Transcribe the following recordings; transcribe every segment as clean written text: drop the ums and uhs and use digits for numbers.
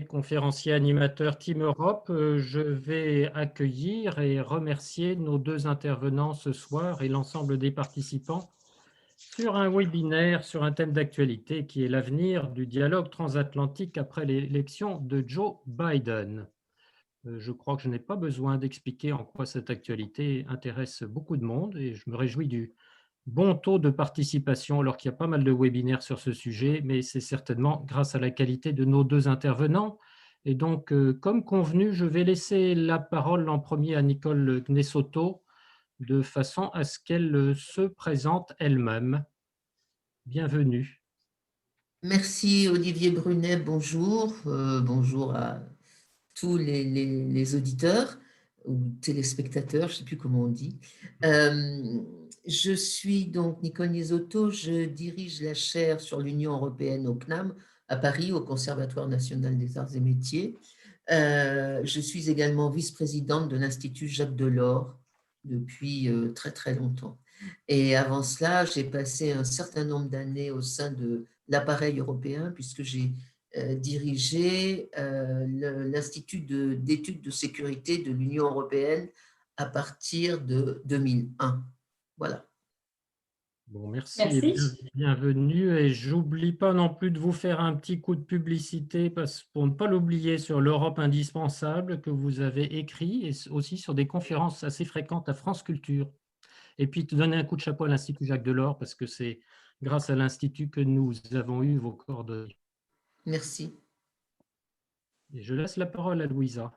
conférencier animateur Team Europe. Je vais accueillir et remercier nos deux intervenants ce soir et l'ensemble des participants sur un webinaire sur un thème d'actualité qui est l'avenir du dialogue transatlantique après l'élection de Joe Biden. Je crois que je n'ai pas besoin d'expliquer en quoi cette actualité intéresse beaucoup de monde et je me réjouis du bon taux de participation alors qu'il y a pas mal de webinaires sur ce sujet, mais c'est certainement grâce à la qualité de nos deux intervenants. Et donc, comme convenu, je vais laisser la parole en premier à Nicole Gnesotto de façon à ce qu'elle se présente elle-même. Bienvenue. Merci Olivier Brunet, bonjour. Bonjour à tous les auditeurs ou téléspectateurs, je ne sais plus comment on dit. Je suis donc Nicole Gnesotto, je dirige la chaire sur l'Union européenne au CNAM à Paris, au Conservatoire national des arts et métiers. Je suis également vice-présidente de l'Institut Jacques Delors depuis très très longtemps. Et avant cela, j'ai passé un certain nombre d'années au sein de l'appareil européen puisque j'ai dirigé l'Institut d'études de sécurité de l'Union européenne à partir de 2001. Voilà. Bon, merci et Merci. bienvenue. Et j'oublie pas non plus de vous faire un petit coup de publicité pour ne pas l'oublier sur l'Europe indispensable que vous avez écrit et aussi sur des conférences assez fréquentes à France Culture. Et puis te donner un coup de chapeau à l'Institut Jacques Delors parce que c'est grâce à l'Institut que nous avons eu vos coordonnées. Merci. Et je laisse la parole à Louisa.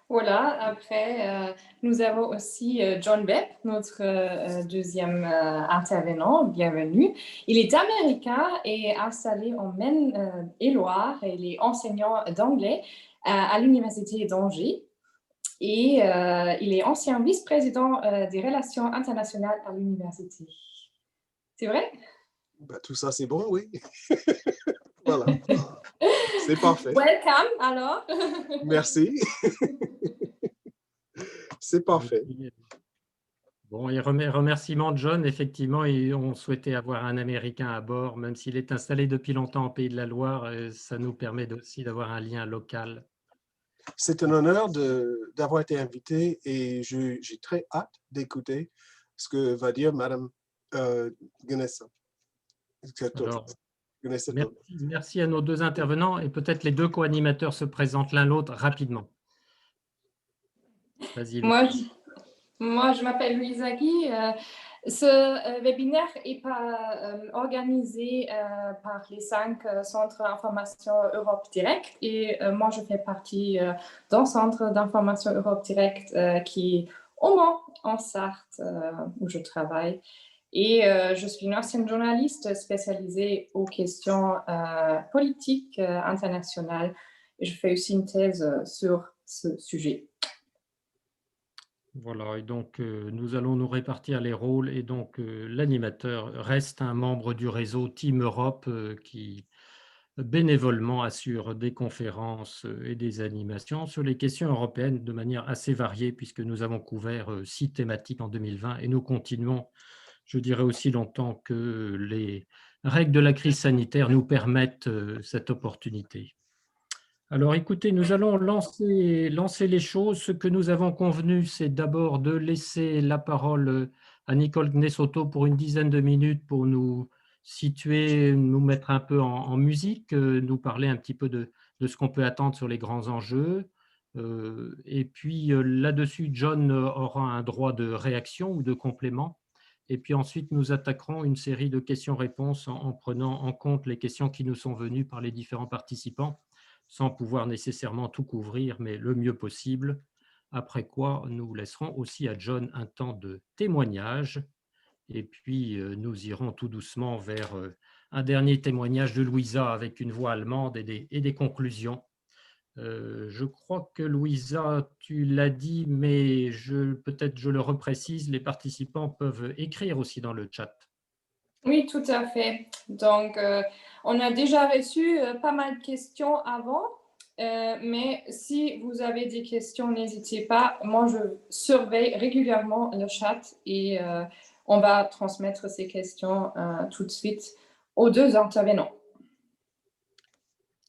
Voilà, après, nous avons aussi John Webb, notre deuxième intervenant. Bienvenue. Il est américain et installé en Maine-et-Loire et il est enseignant d'anglais à l'Université d'Angers. Et il est ancien vice-président des relations internationales à l'université. C'est vrai? Ben, tout ça, c'est bon, oui. Voilà. C'est parfait. Welcome, alors. Merci. C'est parfait. Bon, et remerciements de John, effectivement, on souhaitait avoir un Américain à bord, même s'il est installé depuis longtemps au Pays de la Loire, ça nous permet aussi d'avoir un lien local. C'est un honneur d'avoir été invité et j'ai très hâte d'écouter ce que va dire Madame Gnesotto. Alors, merci à nos deux intervenants et peut-être les deux co-animateurs se présentent l'un l'autre rapidement. Vas-y. Moi, je m'appelle Louisa Guy. Ce webinaire n'est pas organisé par les 5 centres d'information Europe Direct. Et moi, je fais partie d'un centre d'information Europe Direct qui est au Mans, en Sarthe, où je travaille. Et je suis une ancienne journaliste spécialisée aux questions politiques internationales. Et je fais aussi une thèse sur ce sujet. Voilà, et donc nous allons nous répartir les rôles et donc l'animateur reste un membre du réseau Team Europe qui bénévolement assure des conférences et des animations sur les questions européennes de manière assez variée puisque nous avons couvert 6 thématiques en 2020 et nous continuons, je dirais aussi longtemps que les règles de la crise sanitaire nous permettent cette opportunité. Alors écoutez, nous allons lancer les choses. Ce que nous avons convenu, c'est d'abord de laisser la parole à Nicole Gnesotto pour une dizaine de minutes pour nous situer, nous mettre un peu en musique, nous parler un petit peu de ce qu'on peut attendre sur les grands enjeux. Et puis là-dessus, John aura un droit de réaction ou de complément. Et puis ensuite, nous attaquerons une série de questions-réponses en prenant en compte les questions qui nous sont venues par les différents participants, sans pouvoir nécessairement tout couvrir, mais le mieux possible. Après quoi, nous laisserons aussi à John un temps de témoignage. Et puis, nous irons tout doucement vers un dernier témoignage de Louisa avec une voix allemande et des conclusions. Je crois que Louisa, tu l'as dit, mais peut-être je le reprécise, les participants peuvent écrire aussi dans le chat. Oui, tout à fait. Donc, on a déjà reçu pas mal de questions avant, mais si vous avez des questions, n'hésitez pas. Moi, je surveille régulièrement le chat et on va transmettre ces questions tout de suite aux deux intervenants.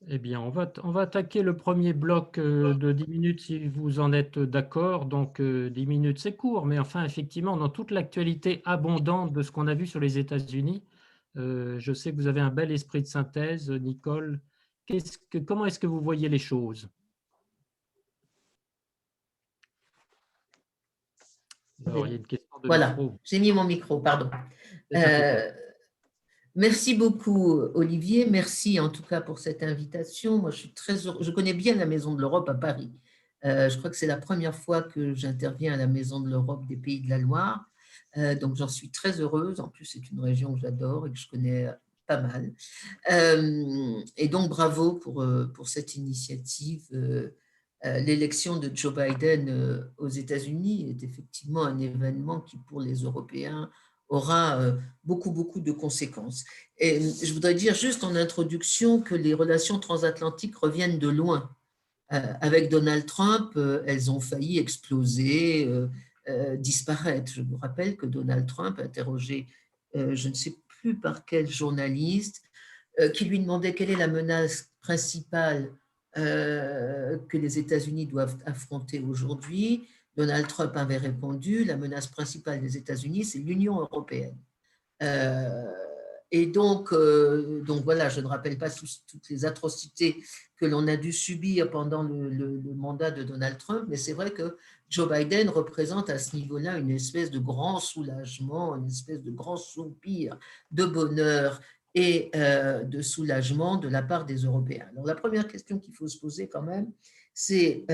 Eh bien, on va attaquer le premier bloc de 10 minutes si vous en êtes d'accord. Donc, 10 minutes, c'est court, mais enfin, effectivement, dans toute l'actualité abondante de ce qu'on a vu sur les États-Unis, je sais que vous avez un bel esprit de synthèse, Nicole. Comment est-ce que vous voyez les choses? Alors, il y a une question de Voilà, micro. j'ai mis mon micro, pardon. C'est impeccable. Euh, Merci beaucoup, Olivier. Merci en tout cas pour cette invitation. Moi, je suis très heureux. Je connais bien la Maison de l'Europe à Paris. Je crois que c'est la première fois que j'interviens à la Maison de l'Europe des Pays de la Loire. Donc, j'en suis très heureuse. En plus, c'est une région que j'adore et que je connais pas mal. Et donc, bravo pour cette initiative. L'élection de Joe Biden aux États-Unis est effectivement un événement qui, pour les Européens, aura beaucoup de conséquences. Et je voudrais dire juste en introduction que les relations transatlantiques reviennent de loin. Avec Donald Trump, elles ont failli exploser, disparaître. Je vous rappelle que Donald Trump, interrogé, je ne sais plus par quel journaliste, qui lui demandait quelle est la menace principale que les États-Unis doivent affronter aujourd'hui. Donald Trump avait répondu, la menace principale des États-Unis, c'est l'Union européenne. Euh, et donc voilà, je ne rappelle pas toutes les atrocités que l'on a dû subir pendant le mandat de Donald Trump, mais c'est vrai que Joe Biden représente à ce niveau-là une espèce de grand soulagement, une espèce de grand soupir de bonheur et de soulagement de la part des Européens. Alors la première question qu'il faut se poser quand même, c'est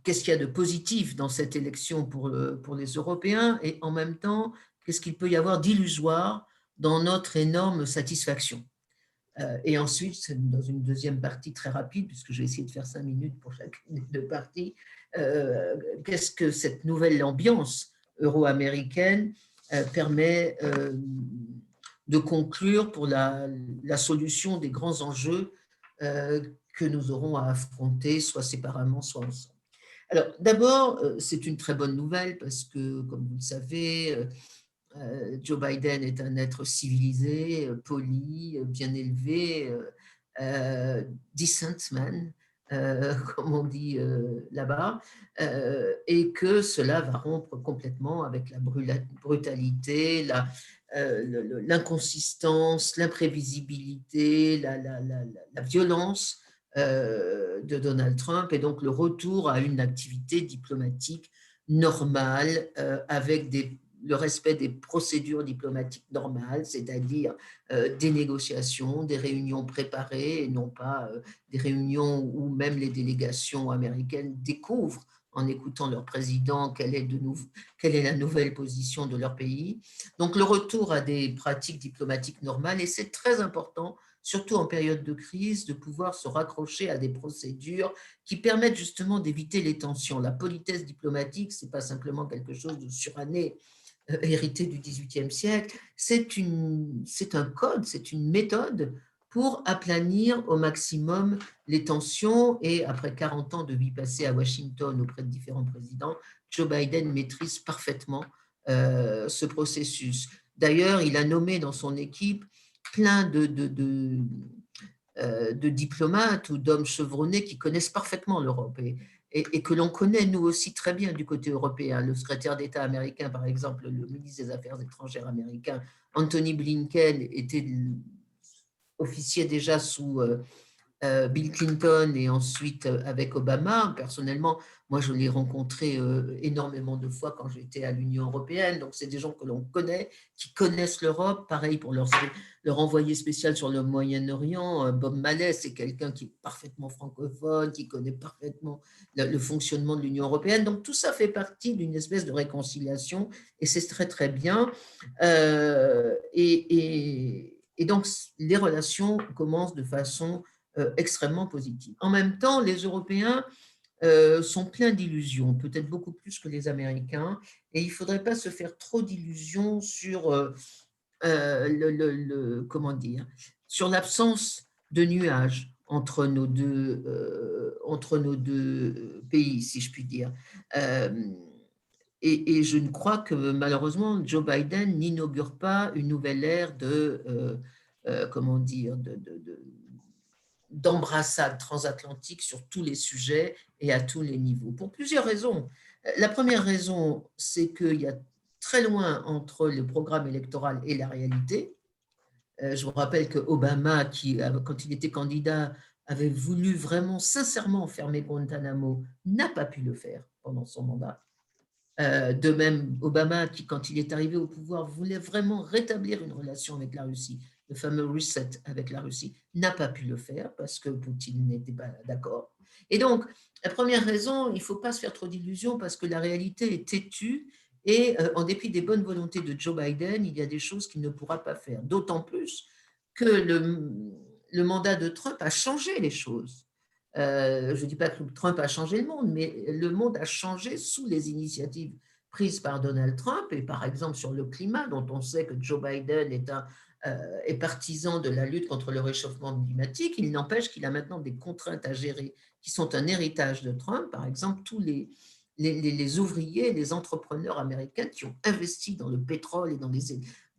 qu'est-ce qu'il y a de positif dans cette élection pour les Européens et en même temps, qu'est-ce qu'il peut y avoir d'illusoire dans notre énorme satisfaction. Et ensuite, dans une deuxième partie très rapide, puisque je vais essayer de faire 5 minutes pour chacune des deux parties, qu'est-ce que cette nouvelle ambiance euro-américaine permet de conclure pour la solution des grands enjeux que nous aurons à affronter, soit séparément, soit ensemble. Alors, d'abord, c'est une très bonne nouvelle parce que, comme vous le savez, Joe Biden est un être civilisé, poli, bien élevé, decent man, comme on dit là-bas, et que cela va rompre complètement avec la brutalité, l'inconsistance, l'imprévisibilité, la violence de Donald Trump, et donc le retour à une activité diplomatique normale avec le respect des procédures diplomatiques normales, c'est-à-dire des négociations, des réunions préparées et non pas des réunions où même les délégations américaines découvrent en écoutant leur président quelle est la nouvelle position de leur pays. Donc le retour à des pratiques diplomatiques normales, et c'est très important, surtout en période de crise, de pouvoir se raccrocher à des procédures qui permettent justement d'éviter les tensions. La politesse diplomatique, ce n'est pas simplement quelque chose de suranné, hérité du XVIIIe siècle, c'est un code, c'est une méthode pour aplanir au maximum les tensions. Et après 40 ans de vie passée à Washington auprès de différents présidents, Joe Biden maîtrise parfaitement ce processus. D'ailleurs, il a nommé dans son équipe plein de diplomates ou d'hommes chevronnés qui connaissent parfaitement l'Europe et que l'on connaît nous aussi très bien du côté européen. Le secrétaire d'État américain, par exemple, le ministre des Affaires étrangères américain, Anthony Blinken, officiait déjà sous Bill Clinton et ensuite avec Obama. Personnellement, moi, je l'ai rencontré énormément de fois quand j'étais à l'Union européenne. Donc, c'est des gens que l'on connaît, qui connaissent l'Europe. Pareil pour leur envoyé spécial sur le Moyen-Orient, Bob Mallet, c'est quelqu'un qui est parfaitement francophone, qui connaît parfaitement le fonctionnement de l'Union européenne. Donc, tout ça fait partie d'une espèce de réconciliation et c'est très, très bien. Et donc, les relations commencent de façon extrêmement positive. En même temps, les Européens sont pleins d'illusions, peut-être beaucoup plus que les Américains, et il ne faudrait pas se faire trop d'illusions sur comment dire, sur l'absence de nuages entre nos deux pays, si je puis dire. Et je ne crois que malheureusement, Joe Biden n'inaugure pas une nouvelle ère comment dire, d'embrassade transatlantique sur tous les sujets et à tous les niveaux, pour plusieurs raisons. La première raison, c'est qu'il y a très loin entre le programme électoral et la réalité. Je vous rappelle que Obama, quand il était candidat, avait voulu vraiment sincèrement fermer Guantanamo, n'a pas pu le faire pendant son mandat. De même, Obama, qui, quand il est arrivé au pouvoir, voulait vraiment rétablir une relation avec la Russie, le fameux reset avec la Russie, n'a pas pu le faire parce que Poutine n'était pas d'accord. Et donc, la première raison, il ne faut pas se faire trop d'illusions parce que la réalité est têtue et en dépit des bonnes volontés de Joe Biden, il y a des choses qu'il ne pourra pas faire. D'autant plus que le mandat de Trump a changé les choses. Je ne dis pas que Trump a changé le monde, mais le monde a changé sous les initiatives prises par Donald Trump, et par exemple sur le climat, dont on sait que Joe Biden est partisan de la lutte contre le réchauffement climatique. Il n'empêche qu'il a maintenant des contraintes à gérer qui sont un héritage de Trump. Par exemple, tous les ouvriers, les entrepreneurs américains qui ont investi dans le pétrole et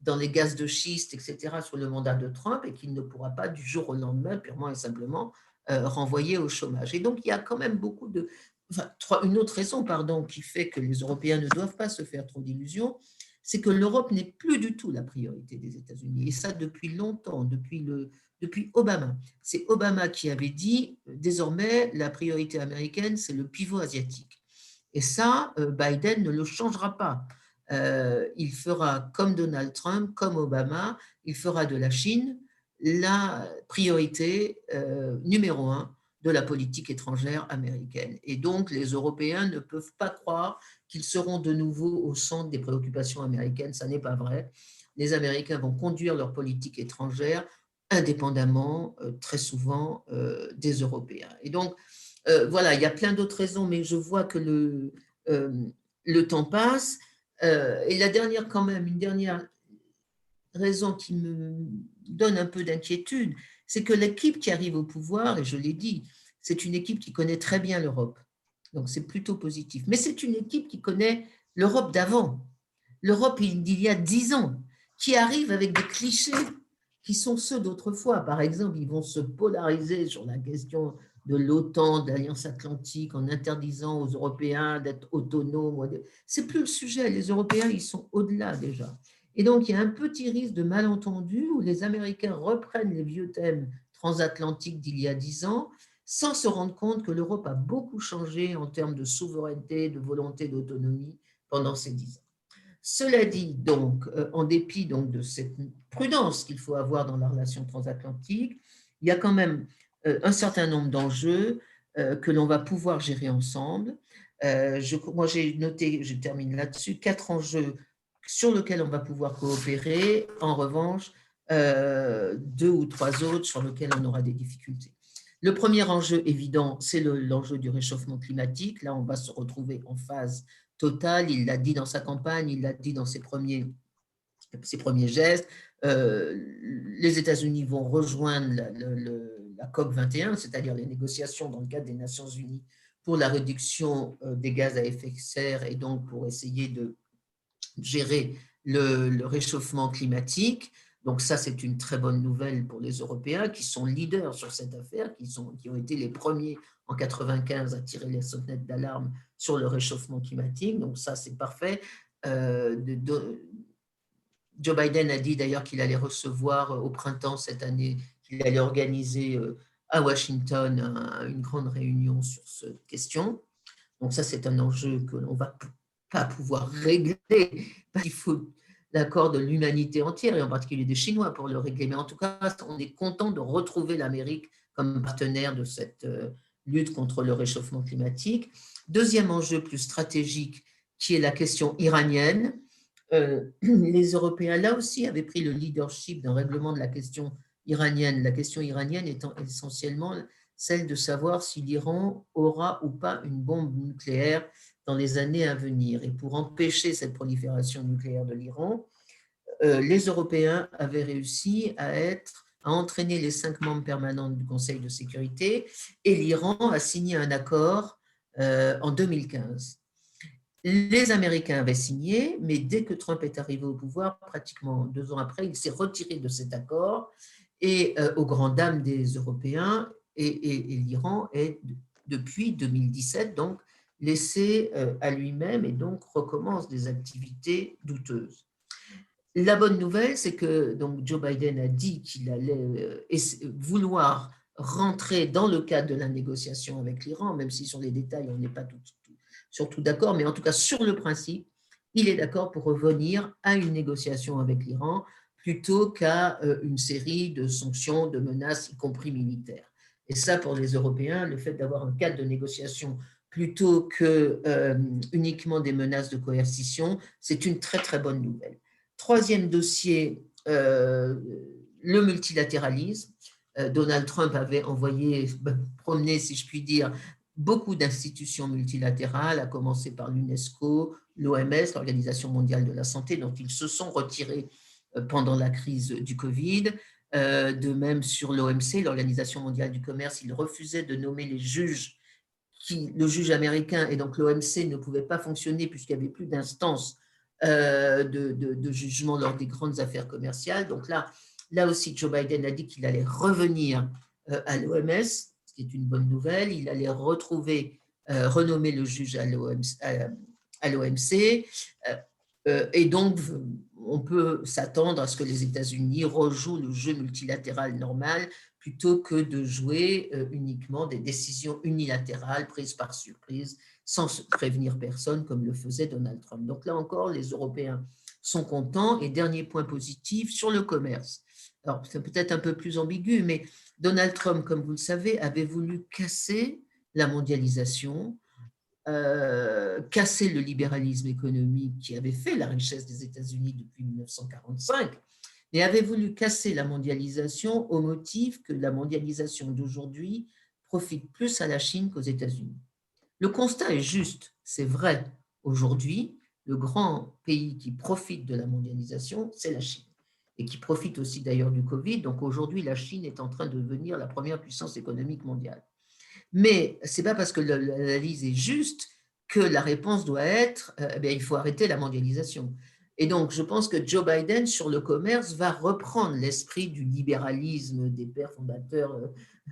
dans les gaz de schiste, etc., sous le mandat de Trump, et qu'il ne pourra pas du jour au lendemain, purement et simplement, renvoyés au chômage. Et donc, il y a quand même beaucoup de... une autre raison, pardon, qui fait que les Européens ne doivent pas se faire trop d'illusions, c'est que l'Europe n'est plus du tout la priorité des États-Unis. Et ça, depuis longtemps, depuis Obama. C'est Obama qui avait dit, désormais, la priorité américaine, c'est le pivot asiatique. Et ça, Biden ne le changera pas. Il fera comme Donald Trump, comme Obama, il fera de la Chine la priorité numéro 1 de la politique étrangère américaine. Et donc, les Européens ne peuvent pas croire qu'ils seront de nouveau au centre des préoccupations américaines. Ça n'est pas vrai. Les Américains vont conduire leur politique étrangère indépendamment, très souvent, des Européens. Et donc, voilà, il y a plein d'autres raisons, mais je vois que le temps passe. Et la dernière, quand même, une dernière raison qui me donne un peu d'inquiétude, c'est que l'équipe qui arrive au pouvoir, et je l'ai dit, c'est une équipe qui connaît très bien l'Europe. Donc, c'est plutôt positif. Mais c'est une équipe qui connaît l'Europe d'avant, l'Europe d'il y a 10 ans, qui arrive avec des clichés qui sont ceux d'autrefois. Par exemple, ils vont se polariser sur la question de l'OTAN, de l'Alliance Atlantique, en interdisant aux Européens d'être autonomes. C'est plus le sujet. Les Européens, ils sont au-delà déjà. Et donc, il y a un petit risque de malentendu où les Américains reprennent les vieux thèmes transatlantiques d'il y a 10 ans sans se rendre compte que l'Europe a beaucoup changé en termes de souveraineté, de volonté d'autonomie pendant ces 10 ans. Cela dit, donc, en dépit donc, de cette prudence qu'il faut avoir dans la relation transatlantique, il y a quand même un certain nombre d'enjeux que l'on va pouvoir gérer ensemble. Moi, j'ai noté, je termine là-dessus, 4 enjeux sur lesquels on va pouvoir coopérer. En revanche, 2 ou 3 autres sur lesquels on aura des difficultés. Le premier enjeu évident, c'est l'enjeu du réchauffement climatique. Là, on va se retrouver en phase totale. Il l'a dit dans sa campagne, il l'a dit dans ses premiers gestes. Les États-Unis vont rejoindre la COP 21, c'est-à-dire les négociations dans le cadre des Nations Unies pour la réduction des gaz à effet de serre et donc pour essayer de gérer le réchauffement climatique. Donc ça, c'est une très bonne nouvelle pour les Européens qui sont leaders sur cette affaire, qui ont été les premiers en 1995 à tirer les sonnettes d'alarme sur le réchauffement climatique. Donc ça, c'est parfait. Joe Biden a dit d'ailleurs qu'il allait recevoir au printemps cette année, qu'il allait organiser à Washington une grande réunion sur cette question. Donc ça, c'est un enjeu que l'on ne va pas pouvoir régler. Il faut l'accord de l'humanité entière, et en particulier des Chinois pour le régler. Mais en tout cas, on est content de retrouver l'Amérique comme partenaire de cette lutte contre le réchauffement climatique. Deuxième enjeu plus stratégique, qui est la question iranienne. Les Européens, là aussi, avaient pris le leadership d'un règlement de la question iranienne. La question iranienne étant essentiellement celle de savoir si l'Iran aura ou pas une bombe nucléaire dans les années à venir. Et pour empêcher cette prolifération nucléaire de l'Iran, les Européens avaient réussi à entraîner les 5 membres permanents du Conseil de sécurité, et l'Iran a signé un accord en 2015. Les Américains avaient signé, mais dès que Trump est arrivé au pouvoir, pratiquement 2 ans après, il s'est retiré de cet accord, et aux grandes dames des Européens, et l'Iran est, depuis 2017, donc laissé à lui-même et donc recommence des activités douteuses. La bonne nouvelle, c'est que donc, Joe Biden a dit qu'il allait vouloir rentrer dans le cadre de la négociation avec l'Iran, même si sur les détails, on n'est pas surtout d'accord, mais en tout cas, sur le principe, il est d'accord pour revenir à une négociation avec l'Iran plutôt qu'à une série de sanctions, de menaces, y compris militaires. Et ça, pour les Européens, le fait d'avoir un cadre de négociation plutôt que uniquement des menaces de coercition, c'est une très, très bonne nouvelle. Troisième dossier, le multilatéralisme. Donald Trump avait promené, si je puis dire, beaucoup d'institutions multilatérales, à commencer par l'UNESCO, l'OMS, l'Organisation mondiale de la santé, dont ils se sont retirés pendant la crise du Covid. De même sur l'OMC, l'Organisation mondiale du commerce, il refusait de nommer les juges, le juge américain, et donc l'OMC ne pouvait pas fonctionner puisqu'il n'y avait plus d'instance de jugement lors des grandes affaires commerciales. Donc là aussi, Joe Biden a dit qu'il allait revenir à l'OMS, ce qui est une bonne nouvelle. Il allait renommer le juge à l'OMC. Et donc, on peut s'attendre à ce que les États-Unis rejouent le jeu multilatéral normal plutôt que de jouer uniquement des décisions unilatérales prises par surprise, sans prévenir personne, comme le faisait Donald Trump. Donc là encore, les Européens sont contents. Et dernier point positif, sur le commerce. Alors, c'est peut-être un peu plus ambigu, mais Donald Trump, comme vous le savez, avait voulu casser la mondialisation, casser le libéralisme économique qui avait fait la richesse des États-Unis depuis 1945, mais avait voulu casser la mondialisation au motif que la mondialisation d'aujourd'hui profite plus à la Chine qu'aux États-Unis. Le constat est juste, c'est vrai. Aujourd'hui, le grand pays qui profite de la mondialisation, c'est la Chine, et qui profite aussi d'ailleurs du Covid. Donc aujourd'hui, la Chine est en train de devenir la première puissance économique mondiale. Mais ce n'est pas parce que l'analyse est juste que la réponse doit être il faut arrêter la mondialisation. Et donc, je pense que Joe Biden, sur le commerce, va reprendre l'esprit du libéralisme des pères fondateurs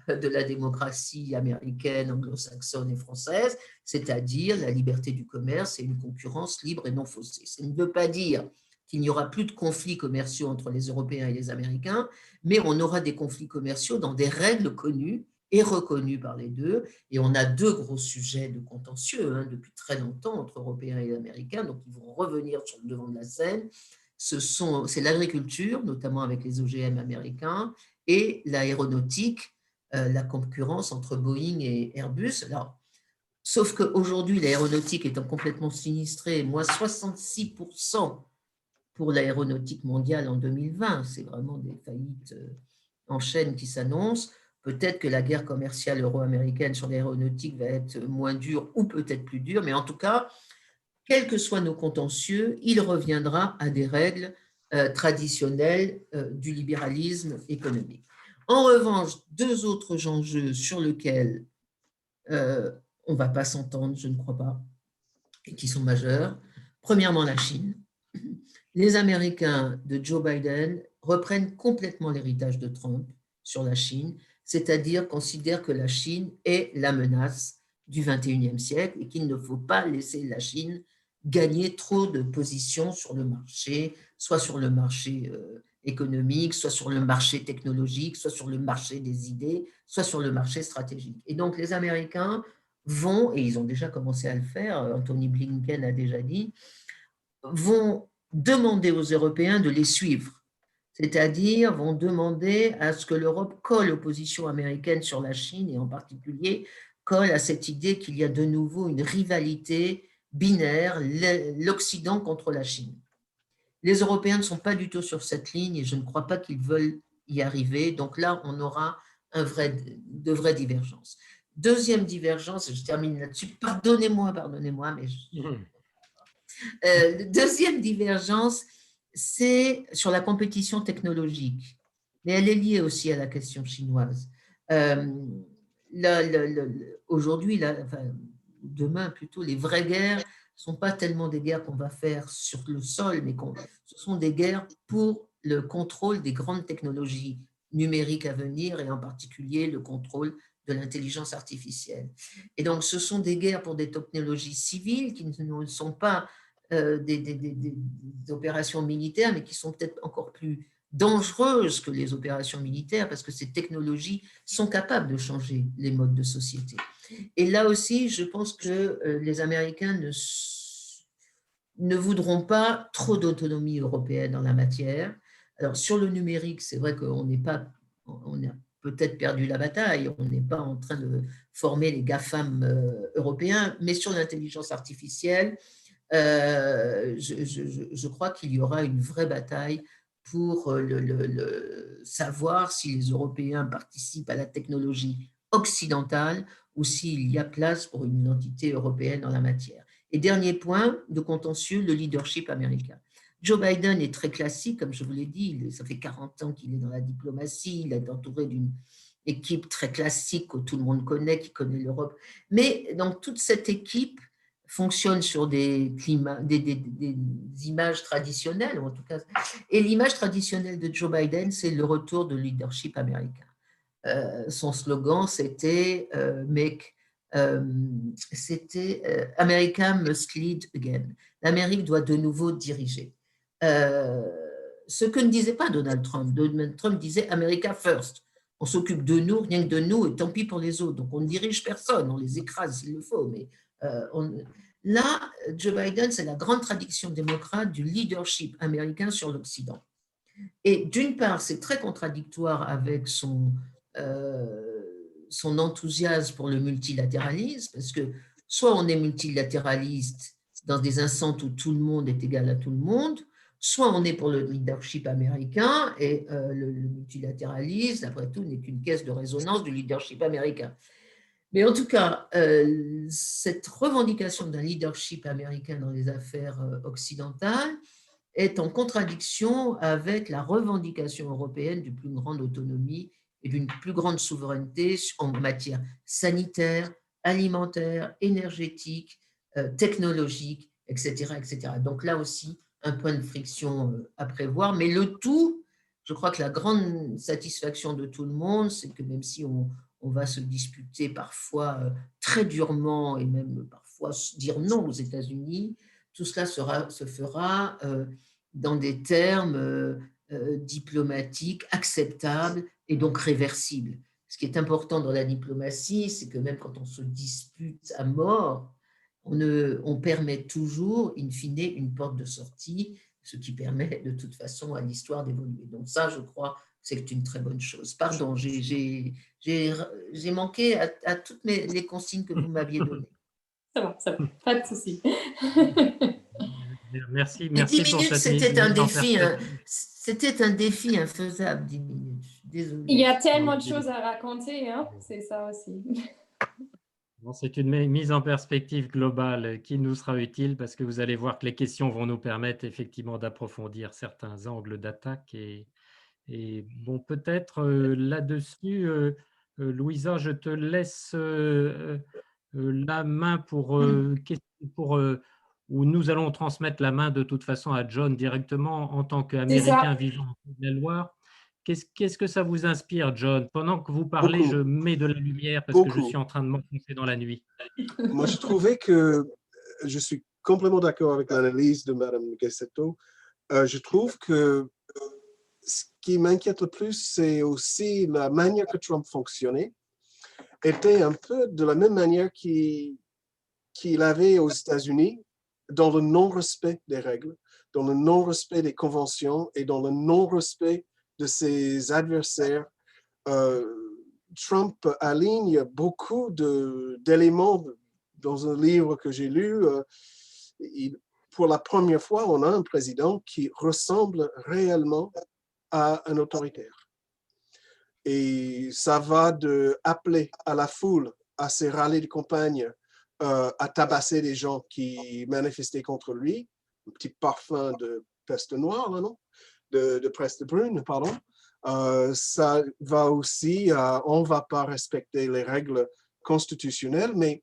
de la démocratie américaine, anglo-saxonne et française, c'est-à-dire la liberté du commerce et une concurrence libre et non faussée. Ça ne veut pas dire qu'il n'y aura plus de conflits commerciaux entre les Européens et les Américains, mais on aura des conflits commerciaux dans des règles connues et reconnues par les deux. Et on a deux gros sujets de contentieux depuis très longtemps entre Européens et Américains, donc ils vont revenir sur le devant de la scène. C'est l'agriculture, notamment avec les OGM américains, et l'aéronautique, la concurrence entre Boeing et Airbus. Alors, sauf qu'aujourd'hui, l'aéronautique étant complètement sinistrée, moins 66% pour l'aéronautique mondiale en 2020, c'est vraiment des faillites en chaîne qui s'annoncent. Peut-être que la guerre commerciale euro-américaine sur l'aéronautique va être moins dure ou peut-être plus dure, mais en tout cas, quels que soient nos contentieux, il reviendra à des règles traditionnelles du libéralisme économique. En revanche, deux autres enjeux sur lesquels on ne va pas s'entendre, je ne crois pas, et qui sont majeurs. Premièrement, la Chine. Les Américains de Joe Biden reprennent complètement l'héritage de Trump sur la Chine, c'est-à-dire considèrent que la Chine est la menace du XXIe siècle et qu'il ne faut pas laisser la Chine gagner trop de positions sur le marché, soit sur le marché économique, soit sur le marché technologique, soit sur le marché des idées, soit sur le marché stratégique. Et donc les Américains vont, et ils ont déjà commencé à le faire, Anthony Blinken a déjà dit, vont demander aux Européens de les suivre, c'est-à-dire vont demander à ce que l'Europe colle aux positions américaines sur la Chine et en particulier colle à cette idée qu'il y a de nouveau une rivalité binaire, l'Occident contre la Chine. Les Européens ne sont pas du tout sur cette ligne et je ne crois pas qu'ils veulent y arriver. Donc là, on aura de vraies divergences. Deuxième divergence, je termine là-dessus, pardonnez-moi, mais deuxième divergence, c'est sur la compétition technologique, mais elle est liée aussi à la question chinoise. Aujourd'hui, demain plutôt, les vraies guerres ne sont pas tellement des guerres qu'on va faire sur le sol, mais ce sont des guerres pour le contrôle des grandes technologies numériques à venir et en particulier le contrôle de l'intelligence artificielle. Et donc, ce sont des guerres pour des technologies civiles qui ne sont pas des opérations militaires, mais qui sont peut-être encore plus dangereuses que les opérations militaires, parce que ces technologies sont capables de changer les modes de société. Et là aussi, je pense que les Américains ne voudront pas trop d'autonomie européenne en la matière. Alors, sur le numérique, c'est vrai qu'on n'est pas, on a peut-être perdu la bataille, on n'est pas en train de former les GAFAM européens, mais sur l'intelligence artificielle, je crois qu'il y aura une vraie bataille pour savoir si les Européens participent à la technologie occidentale ou s'il y a place pour une identité européenne en la matière. Et dernier point de contentieux, le leadership américain. Joe Biden est très classique, comme je vous l'ai dit, ça fait 40 ans qu'il est dans la diplomatie, il est entouré d'une équipe très classique que tout le monde connaît, qui connaît l'Europe. Mais donc toute cette équipe fonctionne sur des images traditionnelles, en tout cas. Et l'image traditionnelle de Joe Biden, c'est le retour de leadership américain. Son slogan, c'était America must lead again. L'Amérique doit de nouveau diriger. Ce que ne disait pas Donald Trump. Donald Trump disait America first. On s'occupe de nous, rien que de nous, et tant pis pour les autres. Donc on ne dirige personne, on les écrase s'il le faut. Mais là, Joe Biden, c'est la grande tradition démocrate du leadership américain sur l'Occident. Et d'une part, c'est très contradictoire avec son enthousiasme pour le multilatéralisme, parce que soit on est multilatéraliste dans des instances où tout le monde est égal à tout le monde, soit on est pour le leadership américain, et le multilatéralisme, après tout, n'est qu'une caisse de résonance du leadership américain. Mais en tout cas, cette revendication d'un leadership américain dans les affaires occidentales est en contradiction avec la revendication européenne d'une plus grande autonomie et d'une plus grande souveraineté en matière sanitaire, alimentaire, énergétique, technologique, etc., etc. Donc là aussi, un point de friction à prévoir. Mais le tout, je crois que la grande satisfaction de tout le monde, c'est que même si on va se disputer parfois très durement et même parfois dire non aux États-Unis, tout cela se fera dans des termes diplomatiques acceptables et donc réversibles. Ce qui est important dans la diplomatie, c'est que même quand on se dispute à mort, on permet toujours, in fine, une porte de sortie, ce qui permet de toute façon à l'histoire d'évoluer. Donc ça, je crois, c'est une très bonne chose. Pardon, j'ai manqué à toutes les consignes que vous m'aviez données. Ça va, pas de souci. Merci, Les 10 pour minutes, cette c'était un mise en défi, perspective. c'était un défi infaisable, 10 minutes. Désolée. Il y a tellement de choses à raconter, hein? C'est ça aussi. Bon, c'est une mise en perspective globale qui nous sera utile parce que vous allez voir que les questions vont nous permettre effectivement d'approfondir certains angles d'attaque. Et bon, peut-être là-dessus, Louisa, je te laisse la main où nous allons transmettre la main de toute façon à John directement en tant qu'Américain vivant en Côte de la Loire. Qu'est-ce que ça vous inspire, John? Pendant que vous parlez, Beaucoup. je mets de la lumière parce que je suis en train de m'enfoncer dans la nuit. Moi, je trouvais que je suis complètement d'accord avec l'analyse de Mme Guessetto. Je trouve que ce qui m'inquiète le plus, c'est aussi la manière que Trump fonctionnait était un peu de la même manière qu'il avait aux États-Unis, dans le non-respect des règles, dans le non-respect des conventions et dans le non-respect de ses adversaires. Trump aligne beaucoup d'éléments dans un livre que j'ai lu. Pour la première fois, on a un président qui ressemble réellement à un autoritaire. Et ça va d'appeler à la foule, à ses rallyes de campagne, à tabasser des gens qui manifestaient contre lui, un petit parfum de peste noire, là, non? De peste brune, pardon. Ça va aussi, on ne va pas respecter les règles constitutionnelles, mais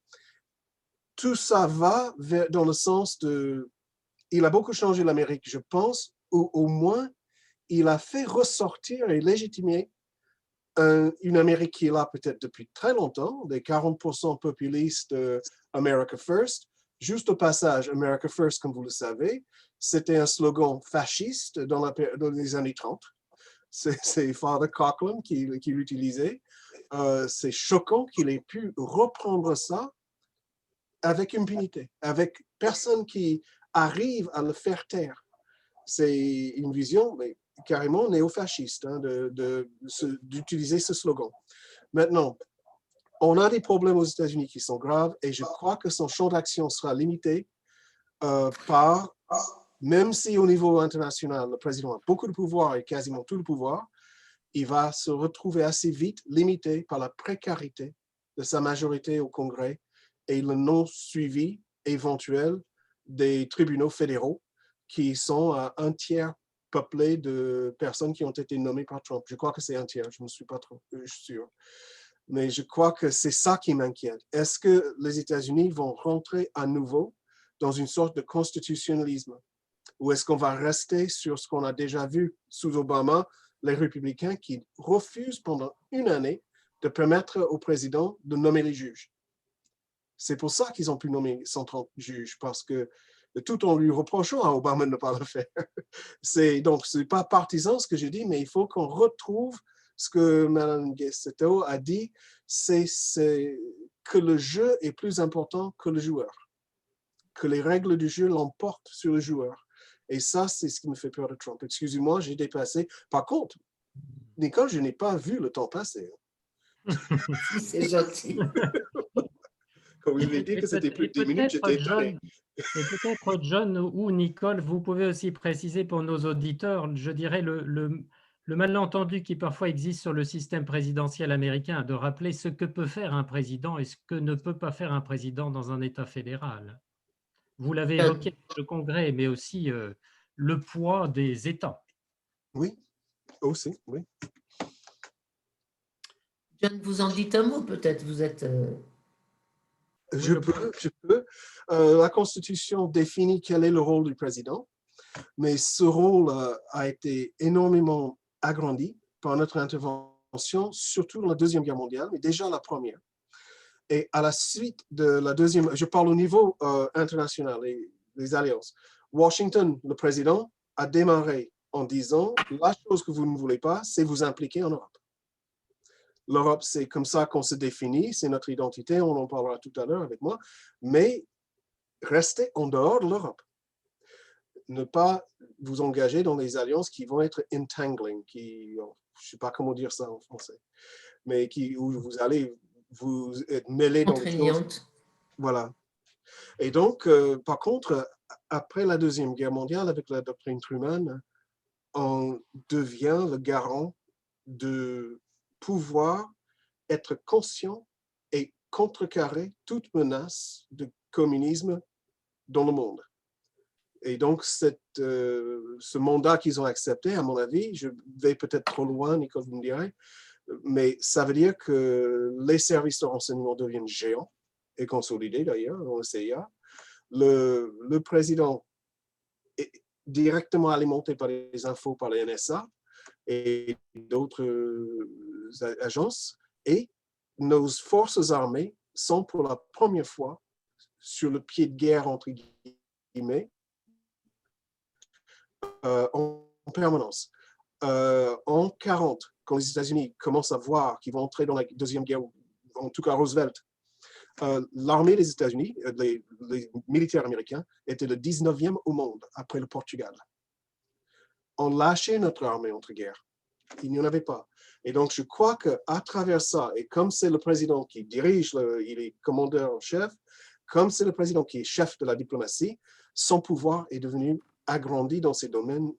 tout ça va dans le sens de... Il a beaucoup changé l'Amérique, je pense, ou au moins, il a fait ressortir et légitimer une Amérique qui est là peut-être depuis très longtemps, des 40% populistes America First. Juste au passage, America First, comme vous le savez, c'était un slogan fasciste dans les années 30. C'est Father Coughlin qui l'utilisait. C'est choquant qu'il ait pu reprendre ça avec impunité, avec personne qui arrive à le faire taire. C'est une vision mais carrément néo-fasciste hein, d'utiliser ce slogan. Maintenant, on a des problèmes aux États-Unis qui sont graves et je crois que son champ d'action sera limité par, même si au niveau international, le président a beaucoup de pouvoir et quasiment tout le pouvoir, il va se retrouver assez vite limité par la précarité de sa majorité au Congrès et le non-suivi éventuel des tribunaux fédéraux qui sont à un tiers peuplés de personnes qui ont été nommées par Trump. Je crois que c'est un tiers, je ne suis pas trop sûr. Mais je crois que c'est ça qui m'inquiète. Est-ce que les États-Unis vont rentrer à nouveau dans une sorte de constitutionnalisme? Ou est-ce qu'on va rester sur ce qu'on a déjà vu sous Obama, les républicains qui refusent pendant une année de permettre au président de nommer les juges? C'est pour ça qu'ils ont pu nommer 130 juges, parce que tout en lui reprochant à Obama de ne pas le faire. Donc, ce n'est pas partisan ce que je dis, mais il faut qu'on retrouve ce que Mme Guessetto a dit, c'est que le jeu est plus important que le joueur, que les règles du jeu l'emportent sur le joueur. Et ça, c'est ce qui me fait peur de Trump. Excusez-moi, j'ai dépassé. Par contre, Nicole, je n'ai pas vu le temps passer. C'est gentil. Quand vous m'avez dit que c'était plus de 10 minutes, j'étais étonné. Et peut-être, John ou Nicole, vous pouvez aussi préciser pour nos auditeurs, je dirais, le malentendu qui parfois existe sur le système présidentiel américain, de rappeler ce que peut faire un président et ce que ne peut pas faire un président dans un État fédéral. Vous l'avez évoqué, le Congrès, mais aussi le poids des États. Oui, aussi, oui. John, vous en dites un mot peut-être, vous êtes... Je peux. La Constitution définit quel est le rôle du président, mais ce rôle a été énormément agrandi par notre intervention, surtout dans la Deuxième Guerre mondiale, mais déjà la Première. Et à la suite de la Deuxième, je parle au niveau international, les alliances. Washington, le président, a démarré en disant « La chose que vous ne voulez pas, c'est vous impliquer en Europe. » L'Europe, c'est comme ça qu'on se définit, c'est notre identité, on en parlera tout à l'heure avec moi, mais restez en dehors de l'Europe. Ne pas vous engager dans les alliances qui vont être entangling, je ne sais pas comment dire ça en français, mais où vous allez vous être mêlés dans les choses. Voilà. Et donc, par contre, après la Deuxième Guerre mondiale, avec la doctrine Truman, on devient le garant de pouvoir être conscient et contrecarrer toute menace de communisme dans le monde. Et donc, ce mandat qu'ils ont accepté, à mon avis, je vais peut-être trop loin, Nicole, vous me direz, mais ça veut dire que les services de renseignement deviennent géants et consolidés d'ailleurs dans le CIA. Le président est directement alimenté par les infos, par les NSA et d'autres agences, et nos forces armées sont pour la première fois sur le pied de guerre, entre guillemets, en permanence. En 1940, quand les États-Unis commencent à voir qu'ils vont entrer dans la Deuxième Guerre, en tout cas Roosevelt, l'armée des États-Unis, les militaires américains, étaient le 19e au monde, après le Portugal. On lâchait notre armée entre-guerres. Il n'y en avait pas. Et donc, je crois qu'à travers ça, et comme c'est le président qui dirige, il est commandeur en chef, comme c'est le président qui est chef de la diplomatie, son pouvoir est devenu agrandi dans ces domaines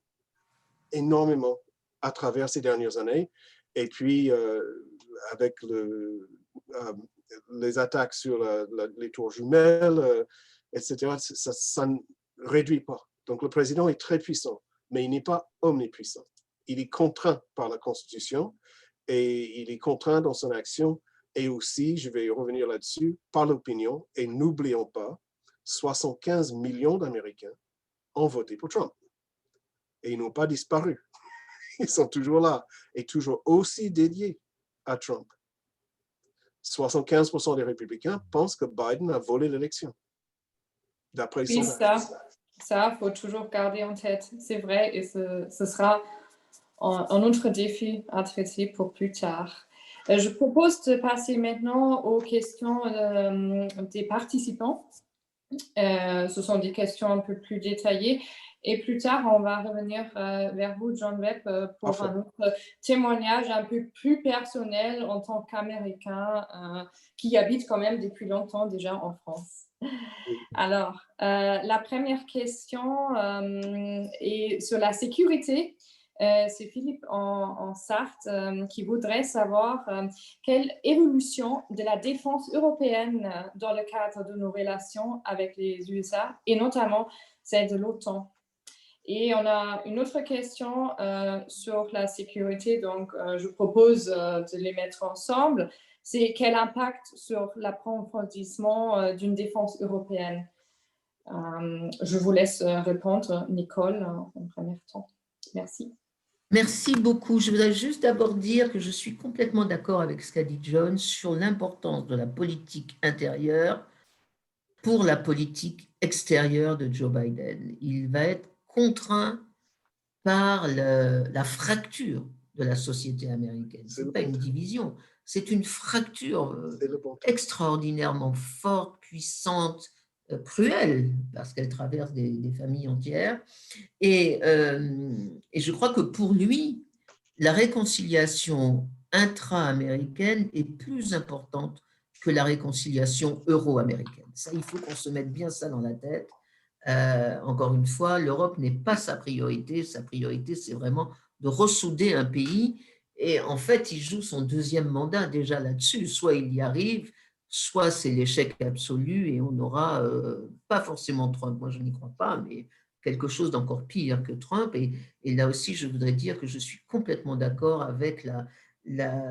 énormément à travers ces dernières années. Et puis, avec les attaques sur les tours jumelles, etc., ça ne réduit pas. Donc, le président est très puissant, mais il n'est pas omnipuissant. Il est contraint par la Constitution et il est contraint dans son action. Et aussi, je vais revenir là-dessus, par l'opinion. Et n'oublions pas, 75 millions d'Américains ont voté pour Trump. Et ils n'ont pas disparu. Ils sont toujours là et toujours aussi dédiés à Trump. 75% des républicains pensent que Biden a volé l'élection, d'après les Oui, sondages. ça, faut toujours garder en tête. C'est vrai, et ce sera un autre défi à traiter pour plus tard. Je propose de passer maintenant aux questions des participants. Ce sont des questions un peu plus détaillées. Et plus tard, on va revenir vers vous, John Webb, pour Parfait. un autre témoignage un peu plus personnel en tant qu'Américain qui habite quand même depuis longtemps déjà en France. Alors, la première question est sur la sécurité. C'est Philippe en Sarthe qui voudrait savoir quelle évolution de la défense européenne dans le cadre de nos relations avec les USA et notamment celle de l'OTAN. Et on a une autre question sur la sécurité, donc je propose de les mettre ensemble. C'est quel impact sur l'approfondissement d'une défense européenne? Je vous laisse répondre, Nicole, en premier temps. Merci. Merci beaucoup. Je voudrais juste d'abord dire que je suis complètement d'accord avec ce qu'a dit John sur l'importance de la politique intérieure pour la politique extérieure de Joe Biden. Il va être contraint par la fracture de la société américaine. Ce n'est pas une division, c'est une fracture extraordinairement forte, puissante, cruelle, parce qu'elle traverse des familles entières. Et je crois que pour lui, la réconciliation intra-américaine est plus importante que la réconciliation euro-américaine. Ça, il faut qu'on se mette bien ça dans la tête. Encore une fois, l'Europe n'est pas sa priorité. Sa priorité, c'est vraiment de ressouder un pays. Et en fait, il joue son deuxième mandat déjà là-dessus. Soit il y arrive, soit c'est l'échec absolu et on n'aura pas forcément Trump. Moi, je n'y crois pas, mais quelque chose d'encore pire que Trump. Et là aussi, je voudrais dire que je suis complètement d'accord avec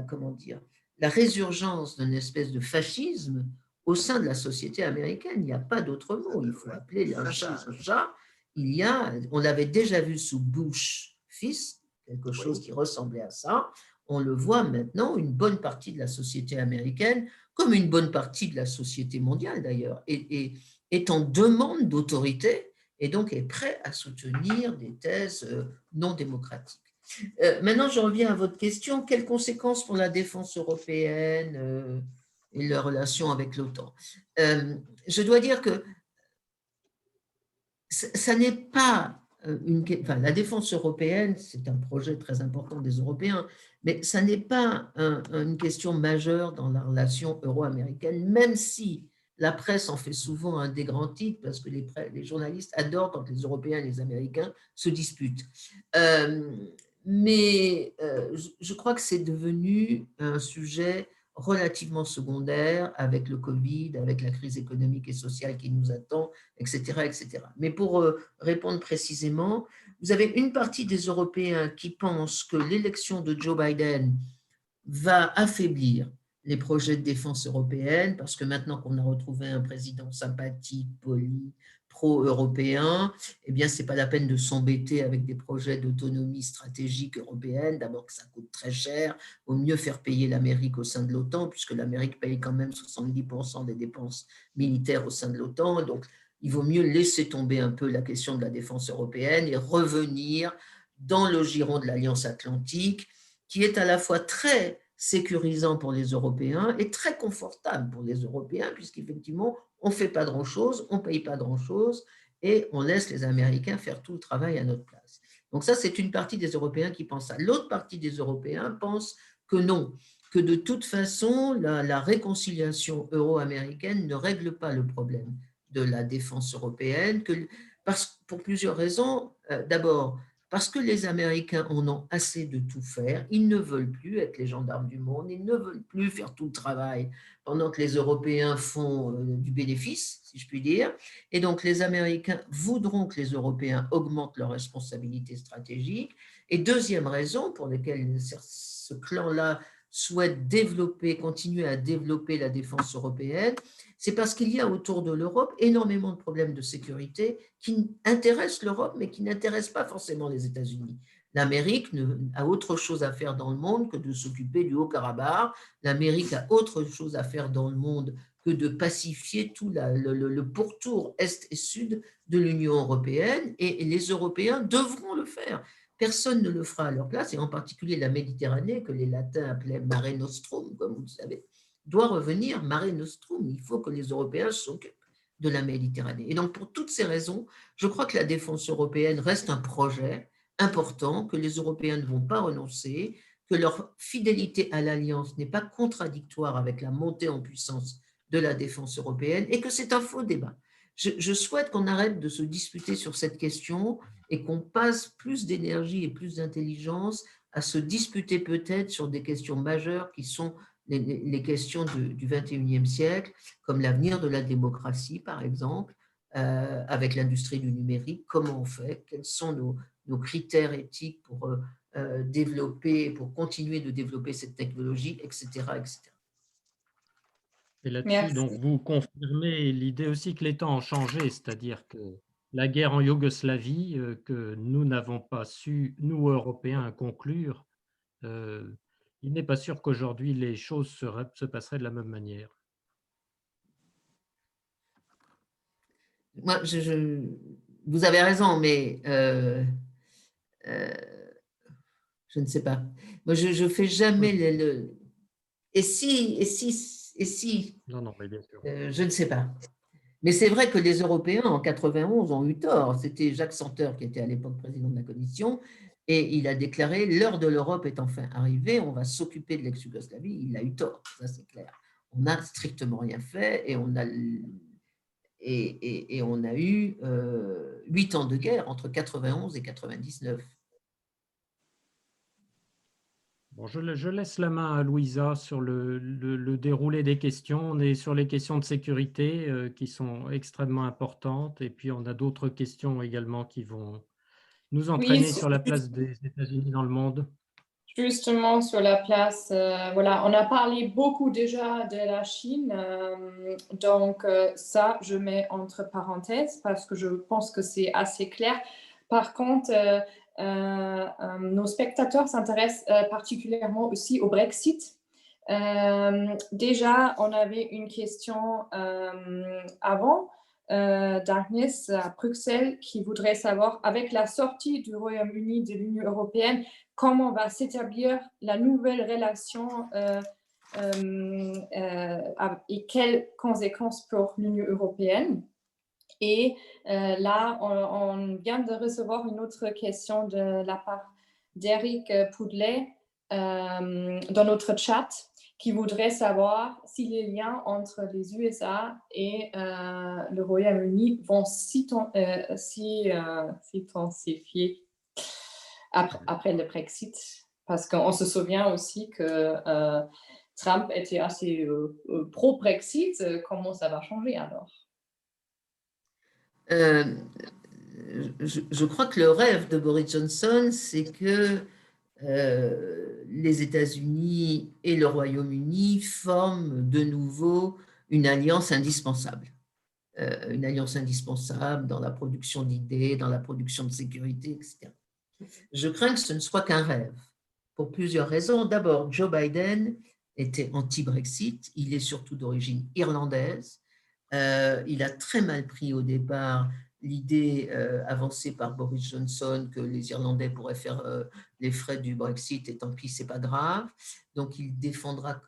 comment dire, la résurgence d'une espèce de fascisme au sein de la société américaine. Il n'y a pas d'autre mot. Il faut appeler un chat un chat. On l'avait déjà vu sous Bush fils, quelque chose qui ressemblait à ça. On le voit maintenant, une bonne partie de la société américaine, comme une bonne partie de la société mondiale d'ailleurs, est en demande d'autorité et donc est prêt à soutenir des thèses non démocratiques. Maintenant, je reviens à votre question. Quelles conséquences pour la défense européenne et leur relation avec l'OTAN? Je dois dire que ça n'est pas la défense européenne, c'est un projet très important des Européens, mais ça n'est pas une question majeure dans la relation euro-américaine, même si la presse en fait souvent un des grands titres, parce que les journalistes adorent quand les Européens et les Américains se disputent. Mais je crois que c'est devenu un sujet relativement secondaire avec le Covid, avec la crise économique et sociale qui nous attend, etc. etc. Mais pour répondre précisément, vous avez une partie des Européens qui pensent que l'élection de Joe Biden va affaiblir les projets de défense européenne, parce que maintenant qu'on a retrouvé un président sympathique, poli, pro-européen, eh bien, ce n'est pas la peine de s'embêter avec des projets d'autonomie stratégique européenne. D'abord que ça coûte très cher, il vaut mieux faire payer l'Amérique au sein de l'OTAN, puisque l'Amérique paye quand même 70% des dépenses militaires au sein de l'OTAN. Donc, il vaut mieux laisser tomber un peu la question de la défense européenne et revenir dans le giron de l'Alliance atlantique, qui est à la fois très sécurisant pour les Européens et très confortable pour les Européens, puisqu'effectivement, on ne fait pas grand-chose, on ne paye pas grand-chose et on laisse les Américains faire tout le travail à notre place. Donc ça, c'est une partie des Européens qui pensent ça. L'autre partie des Européens pense que non, que de toute façon, la réconciliation euro-américaine ne règle pas le problème de la défense européenne, pour plusieurs raisons. D'abord, parce que les Américains en ont assez de tout faire, ils ne veulent plus être les gendarmes du monde, ils ne veulent plus faire tout le travail pendant que les Européens font du bénéfice, si je puis dire. Et donc, les Américains voudront que les Européens augmentent leurs responsabilités stratégiques. Et deuxième raison pour laquelle ce clan-là souhaite continuer à développer la défense européenne, c'est parce qu'il y a autour de l'Europe énormément de problèmes de sécurité qui intéressent l'Europe, mais qui n'intéressent pas forcément les États-Unis. L'Amérique a autre chose à faire dans le monde que de s'occuper du Haut-Karabakh. L'Amérique a autre chose à faire dans le monde que de pacifier tout le pourtour Est et Sud de l'Union européenne, et les Européens devront le faire. Personne ne le fera à leur place, et en particulier la Méditerranée, que les Latins appelaient Mare Nostrum, comme vous le savez, doit revenir Mare Nostrum. Il faut que les Européens s'occupent de la Méditerranée. Et donc, pour toutes ces raisons, je crois que la défense européenne reste un projet important, que les Européens ne vont pas renoncer, que leur fidélité à l'Alliance n'est pas contradictoire avec la montée en puissance de la défense européenne, et que c'est un faux débat. Je souhaite qu'on arrête de se disputer sur cette question et qu'on passe plus d'énergie et plus d'intelligence à se disputer peut-être sur des questions majeures qui sont les questions du 21e siècle, comme l'avenir de la démocratie, par exemple, avec l'industrie du numérique. Comment on fait? Quels sont nos critères éthiques pour développer, pour continuer de développer cette technologie, etc., etc. Et là-dessus, Merci. donc, vous confirmez l'idée aussi que les temps ont changé, c'est-à-dire que la guerre en Yougoslavie, que nous n'avons pas su, nous, Européens, conclure, il n'est pas sûr qu'aujourd'hui les choses se passeraient de la même manière. Moi, vous avez raison, mais je ne sais pas. Moi, je ne fais jamais et si, Non, non, mais bien sûr. je ne sais pas. Mais c'est vrai que les Européens, en 91, ont eu tort. C'était Jacques Santer qui était à l'époque président de la Commission, et il a déclaré « L'heure de l'Europe est enfin arrivée, on va s'occuper de l'ex-Yougoslavie ». Il a eu tort, ça c'est clair. On n'a strictement rien fait, et on a eu 8 ans de guerre entre 91 et 99. Bon, je laisse la main à Louisa sur le déroulé des questions. On est sur les questions de sécurité qui sont extrêmement importantes, et puis on a d'autres questions également qui vont nous entraîner Oui, sur la place des États-Unis dans le monde. justement sur la place, voilà, on a parlé beaucoup déjà de la Chine, donc ça, je mets entre parenthèses parce que je pense que c'est assez clair. Par contre, nos spectateurs s'intéressent particulièrement aussi au Brexit. Déjà, on avait une question avant. D'Agnès à Bruxelles qui voudrait savoir, avec la sortie du Royaume-Uni de l'Union européenne, comment va s'établir la nouvelle relation et quelles conséquences pour l'Union européenne. Et là, on vient de recevoir une autre question de la part d'Eric Poudlet dans notre chat, qui voudrait savoir si les liens entre les USA et le Royaume-Uni vont s'intensifier après le Brexit. Parce qu'on se souvient aussi que Trump était assez pro-Brexit. Comment ça va changer alors? Je crois que le rêve de Boris Johnson, c'est que les États-Unis et le Royaume-Uni forment de nouveau une alliance indispensable. Une alliance indispensable dans la production d'idées, dans la production de sécurité, etc. Je crains que ce ne soit qu'un rêve, pour plusieurs raisons. D'abord, Joe Biden était anti-Brexit, il est surtout d'origine irlandaise. Il a très mal pris au départ l'idée avancée par Boris Johnson que les Irlandais pourraient faire les frais du Brexit, et tant pis, c'est pas grave. Donc, il défendra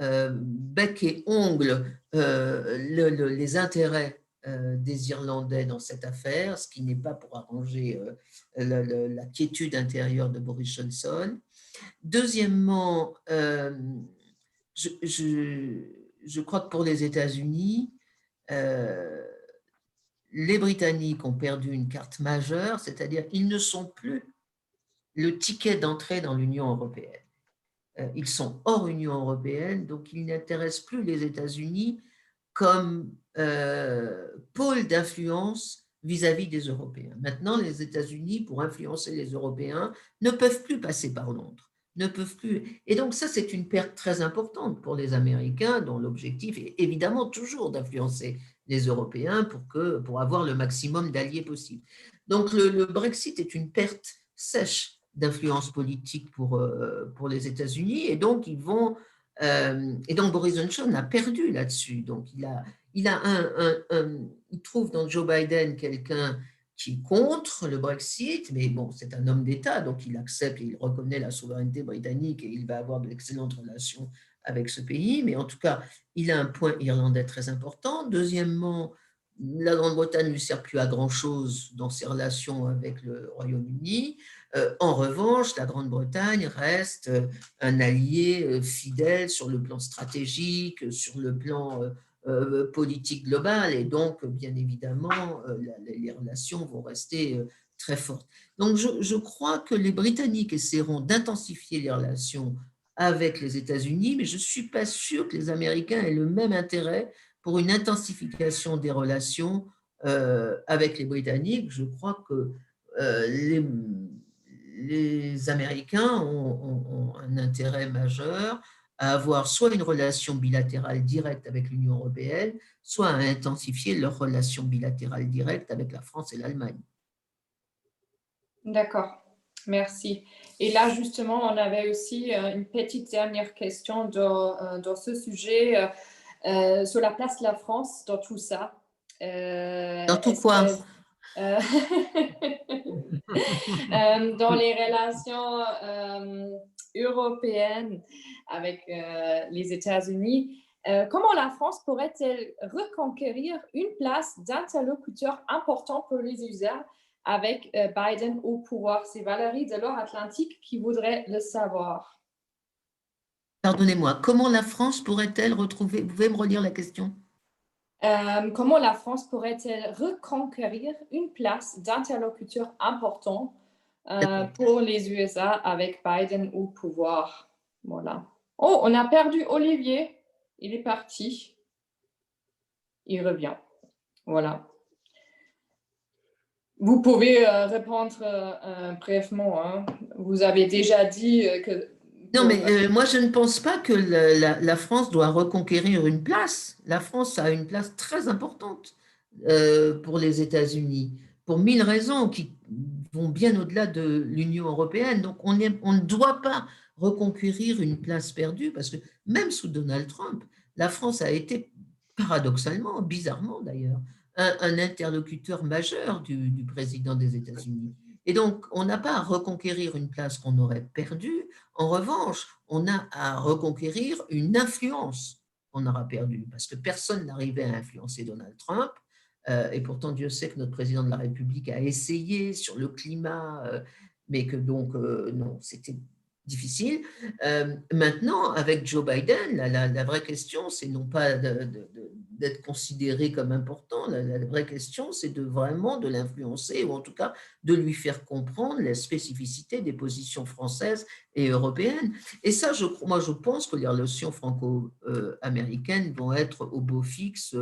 bec et ongle les intérêts des Irlandais dans cette affaire, ce qui n'est pas pour arranger la quiétude intérieure de Boris Johnson. Deuxièmement, je crois que pour les États-Unis, les Britanniques ont perdu une carte majeure, c'est-à-dire qu'ils ne sont plus le ticket d'entrée dans l'Union européenne. Ils sont hors Union européenne, donc ils n'intéressent plus les États-Unis comme pôle d'influence vis-à-vis des Européens. Maintenant, les États-Unis, pour influencer les Européens, ne peuvent plus passer par Londres, ne peuvent plus. Et donc ça, c'est une perte très importante pour les Américains, dont l'objectif est évidemment toujours d'influencer les Européens pour avoir le maximum d'alliés possible. Donc le Brexit est une perte sèche d'influence politique pour les États-Unis. Et donc, et donc Boris Johnson a perdu là-dessus. Donc, il trouve dans Joe Biden quelqu'un qui est contre le Brexit, mais bon, c'est un homme d'État, donc il accepte et il reconnaît la souveraineté britannique et il va avoir d'excellentes relations avec ce pays. Mais en tout cas, il a un point irlandais très important. Deuxièmement, la Grande-Bretagne ne lui sert plus à grand-chose dans ses relations avec le Royaume-Uni. En revanche, la Grande-Bretagne reste un allié fidèle sur le plan stratégique, sur le plan politique globale, et donc, bien évidemment, les relations vont rester très fortes. Donc, je crois que les Britanniques essaieront d'intensifier les relations avec les États-Unis, mais je ne suis pas sûre que les Américains aient le même intérêt pour une intensification des relations avec les Britanniques. Je crois que les Américains ont un intérêt majeur à avoir soit une relation bilatérale directe avec l'Union européenne, soit à intensifier leur relation bilatérale directe avec la France et l'Allemagne. D'accord, merci. Et là, justement, on avait aussi une petite dernière question dans ce sujet, sur la place de la France dans tout ça. Dans tout quoi? Dans les relations européennes avec les États-Unis, comment la France pourrait-elle reconquérir une place d'interlocuteur important pour les usagers avec Biden au pouvoir? C'est Valérie de l'Or-Atlantique qui voudrait le savoir. Pardonnez-moi, comment la France pourrait-elle retrouver, vous pouvez me relire la question? Comment la France pourrait-elle reconquérir une place d'interlocuteur important pour les USA avec Biden au pouvoir? Voilà. Oh, on a perdu Olivier. Il est parti. Il revient. Voilà. Vous pouvez répondre brièvement. Hein. Vous avez déjà dit que... Non, mais moi, je ne pense pas que la France doit reconquérir une place. La France a une place très importante pour les États-Unis, pour 1000 raisons qui vont bien au-delà de l'Union européenne. Donc, on ne doit pas reconquérir une place perdue, parce que même sous Donald Trump, la France a été, paradoxalement, bizarrement d'ailleurs, un interlocuteur majeur du président des États-Unis. Et donc, on n'a pas à reconquérir une place qu'on aurait perdue. En revanche, on a à reconquérir une influence qu'on aura perdue, parce que personne n'arrivait à influencer Donald Trump. Et pourtant, Dieu sait que notre président de la République a essayé sur le climat, mais que donc, non, c'était difficile. Maintenant, avec Joe Biden, la vraie question, c'est non pas d'être considéré comme important, la vraie question, c'est vraiment de l'influencer, ou en tout cas de lui faire comprendre la spécificité des positions françaises et européennes. Et ça, moi, je pense que les relations franco-américaines vont être au beau fixe,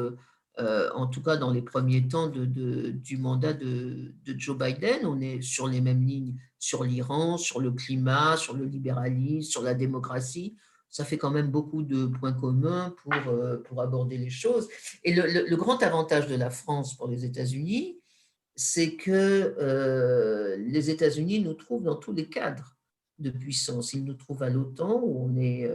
en tout cas dans les premiers temps du mandat de Joe Biden. On est sur les mêmes lignes sur l'Iran, sur le climat, sur le libéralisme, sur la démocratie. Ça fait quand même beaucoup de points communs pour aborder les choses. Et le grand avantage de la France pour les États-Unis, c'est que les États-Unis nous trouvent dans tous les cadres de puissance. Ils nous trouvent à l'OTAN, où on est,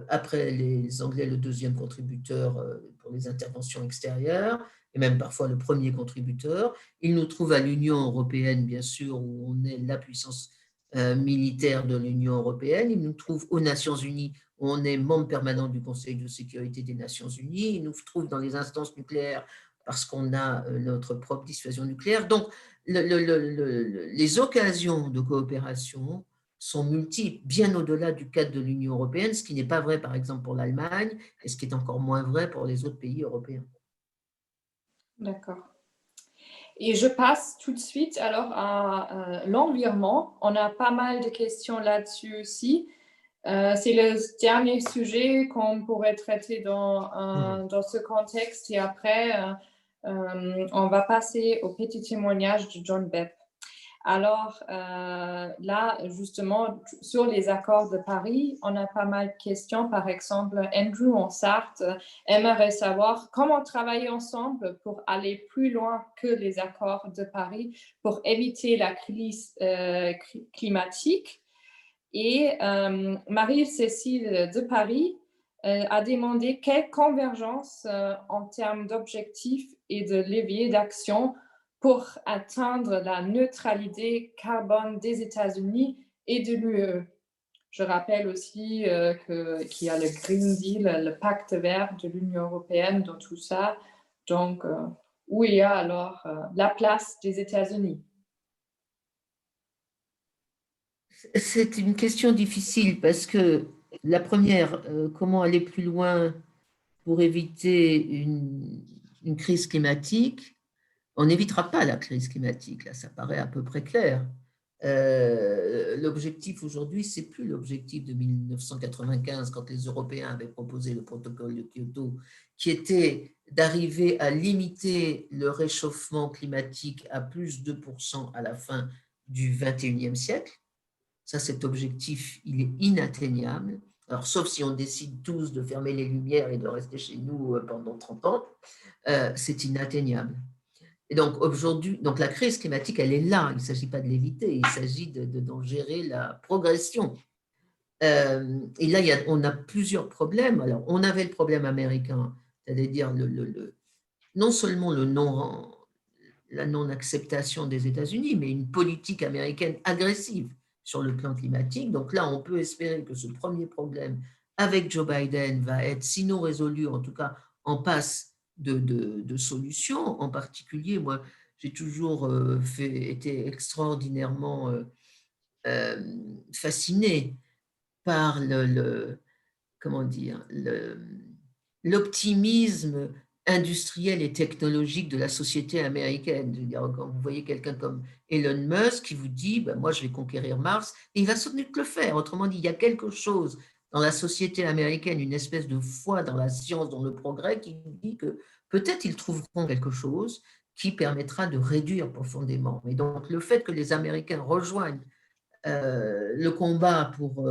après les Anglais, le deuxième contributeur pour les interventions extérieures, et même parfois le premier contributeur. Ils nous trouvent à l'Union européenne, bien sûr, où on est la puissance militaire de l'Union européenne. Ils nous trouvent aux Nations unies, où on est membre permanent du Conseil de sécurité des Nations unies. Ils nous trouvent dans les instances nucléaires, parce qu'on a notre propre dissuasion nucléaire. Donc, les occasions de coopération sont multiples, bien au-delà du cadre de l'Union européenne, ce qui n'est pas vrai, par exemple, pour l'Allemagne, et ce qui est encore moins vrai pour les autres pays européens. D'accord. Et je passe tout de suite alors à l'environnement. On a pas mal de questions là-dessus aussi. C'est le dernier sujet qu'on pourrait traiter dans ce contexte. Et après, on va passer au petit témoignage de John Bepp. Alors là, justement, sur les accords de Paris, on a pas mal de questions. Par exemple, Andrew en Sarthe aimerait savoir comment travailler ensemble pour aller plus loin que les accords de Paris pour éviter la crise climatique. Et Marie-Cécile de Paris a demandé quelle convergence en termes d'objectifs et de leviers d'action pour atteindre la neutralité carbone des États-Unis et de l'UE. Je rappelle aussi qu'il y a le Green Deal, le pacte vert de l'Union européenne dans tout ça. Donc, où il y a alors la place des États-Unis? C'est une question difficile parce que la première, comment aller plus loin pour éviter une crise climatique? On n'évitera pas la crise climatique, là, ça paraît à peu près clair. L'objectif aujourd'hui, c'est plus l'objectif de 1995, quand les Européens avaient proposé le protocole de Kyoto, qui était d'arriver à limiter le réchauffement climatique à plus 2% à la fin du 21e siècle. Ça, cet objectif, il est inatteignable. Alors, sauf si on décide tous de fermer les lumières et de rester chez nous pendant 30 ans, c'est inatteignable. Et donc, aujourd'hui, donc la crise climatique, elle est là. Il ne s'agit pas de l'éviter, il s'agit d'en gérer la progression. Et là, on a plusieurs problèmes. Alors, on avait le problème américain, c'est-à-dire non seulement la non-acceptation des États-Unis, mais une politique américaine agressive sur le plan climatique. Donc là, on peut espérer que ce premier problème avec Joe Biden va être, sinon résolu, en tout cas en passe de solutions. En particulier, moi, j'ai toujours été extraordinairement fasciné par comment dire, l'optimisme industriel et technologique de la société américaine. Je veux dire, quand vous voyez quelqu'un comme Elon Musk qui vous dit ben, moi je vais conquérir Mars, et il va sans doute le faire. Autrement dit, il y a quelque chose dans la société américaine, une espèce de foi dans la science, dans le progrès, qui dit que peut-être ils trouveront quelque chose qui permettra de réduire profondément. Et donc le fait que les Américains rejoignent le combat pour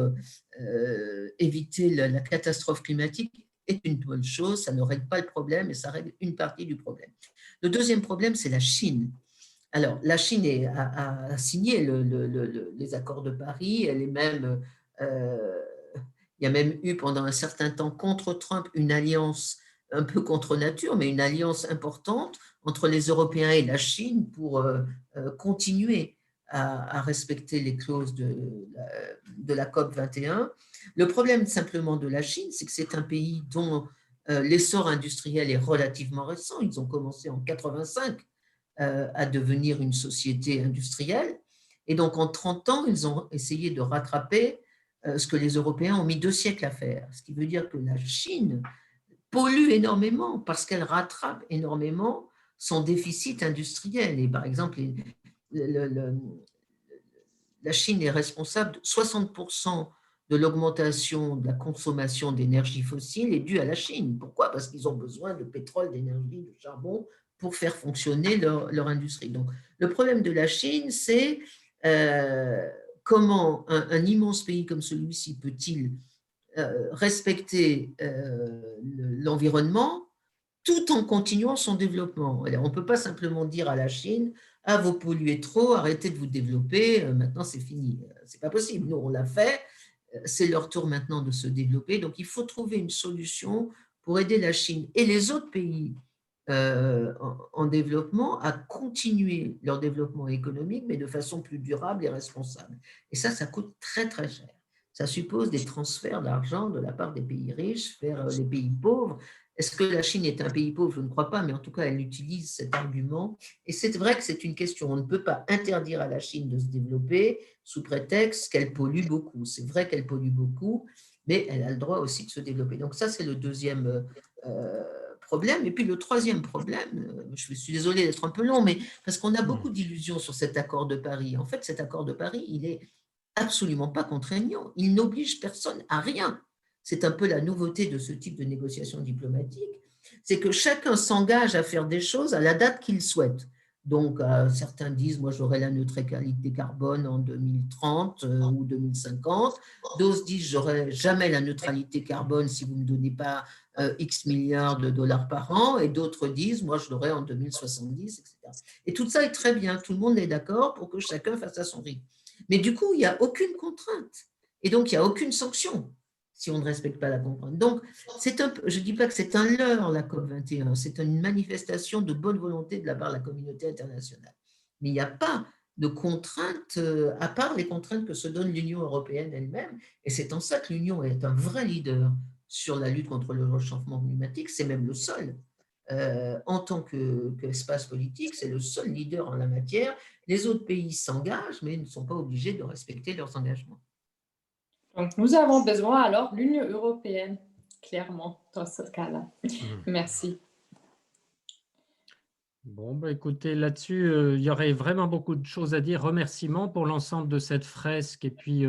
éviter la catastrophe climatique est une bonne chose, ça ne règle pas le problème, mais ça règle une partie du problème. Le deuxième problème, c'est la Chine. Alors, la Chine a signé les accords de Paris, elle est même, il y a même eu pendant un certain temps contre Trump une alliance un peu contre nature, mais une alliance importante entre les Européens et la Chine pour continuer à respecter les clauses de la COP 21. Le problème simplement de la Chine, c'est que c'est un pays dont l'essor industriel est relativement récent. Ils ont commencé en 85 à devenir une société industrielle. Et donc, en 30 ans, ils ont essayé de rattraper ce que les Européens ont mis 2 siècles à faire. Ce qui veut dire que la Chine pollue énormément parce qu'elle rattrape énormément son déficit industriel. Et par exemple, la Chine est responsable de 60% de l'augmentation de la consommation d'énergie fossile est due à la Chine. Pourquoi? Parce qu'ils ont besoin de pétrole, d'énergie, de charbon pour faire fonctionner leur industrie. Donc, le problème de la Chine, c'est comment un immense pays comme celui-ci peut-il respecter l'environnement tout en continuant son développement. On ne peut pas simplement dire à la Chine « Ah, vous polluez trop, arrêtez de vous développer, maintenant c'est fini ». Ce n'est pas possible. Nous, on l'a fait, c'est leur tour maintenant de se développer. Donc, il faut trouver une solution pour aider la Chine et les autres pays en développement à continuer leur développement économique, mais de façon plus durable et responsable. Et ça coûte très, très cher. Ça suppose des transferts d'argent de la part des pays riches vers les pays pauvres. Est-ce que la Chine est un pays pauvre? Je ne crois pas, mais en tout cas, elle utilise cet argument. Et c'est vrai que c'est une question. On ne peut pas interdire à la Chine de se développer sous prétexte qu'elle pollue beaucoup. C'est vrai qu'elle pollue beaucoup, mais elle a le droit aussi de se développer. Donc ça, c'est le deuxième problème. Et puis le troisième problème, je suis désolée d'être un peu long, mais parce qu'on a beaucoup d'illusions sur cet accord de Paris. En fait, cet accord de Paris, il est absolument pas contraignant. Il n'oblige personne à rien. C'est un peu la nouveauté de ce type de négociation diplomatique, c'est que chacun s'engage à faire des choses à la date qu'il souhaite. Donc, certains disent, moi, j'aurai la neutralité carbone en 2030 ou 2050. D'autres disent, j'aurai jamais la neutralité carbone si vous ne me donnez pas X milliards de dollars par an. Et d'autres disent, moi, je l'aurai en 2070, etc. Et tout ça est très bien. Tout le monde est d'accord pour que chacun fasse à son rythme. Mais du coup, il n'y a aucune contrainte. Et donc, il n'y a aucune sanction si on ne respecte pas la contrainte. Donc, je ne dis pas que c'est un leurre, la COP21, c'est une manifestation de bonne volonté de la part de la communauté internationale. Mais il n'y a pas de contraintes, à part les contraintes que se donne l'Union européenne elle-même. Et c'est en ça que l'Union est un vrai leader sur la lutte contre le réchauffement climatique. C'est même le seul. En tant qu'espace politique, c'est le seul leader en la matière. Les autres pays s'engagent, mais ne sont pas obligés de respecter leurs engagements. Donc, nous avons besoin alors de l'Union européenne, clairement, dans ce cas-là. Merci. Bon, bah, écoutez, là-dessus, il y aurait vraiment beaucoup de choses à dire. Remerciements pour l'ensemble de cette fresque et puis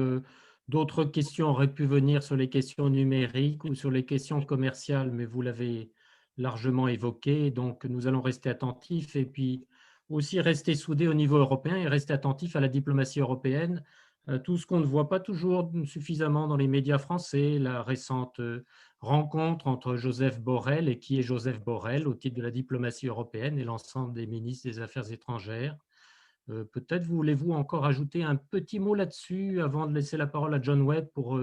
d'autres questions auraient pu venir sur les questions numériques ou sur les questions commerciales, mais vous l'avez largement évoqué, donc nous allons rester attentifs et puis aussi rester soudés au niveau européen et rester attentifs à la diplomatie européenne. Tout ce qu'on ne voit pas toujours suffisamment dans les médias français, la récente rencontre entre Joseph Borrell et qui est Joseph Borrell au titre de la diplomatie européenne et l'ensemble des ministres des Affaires étrangères. Peut-être voulez-vous encore ajouter un petit mot là-dessus avant de laisser la parole à John Webb pour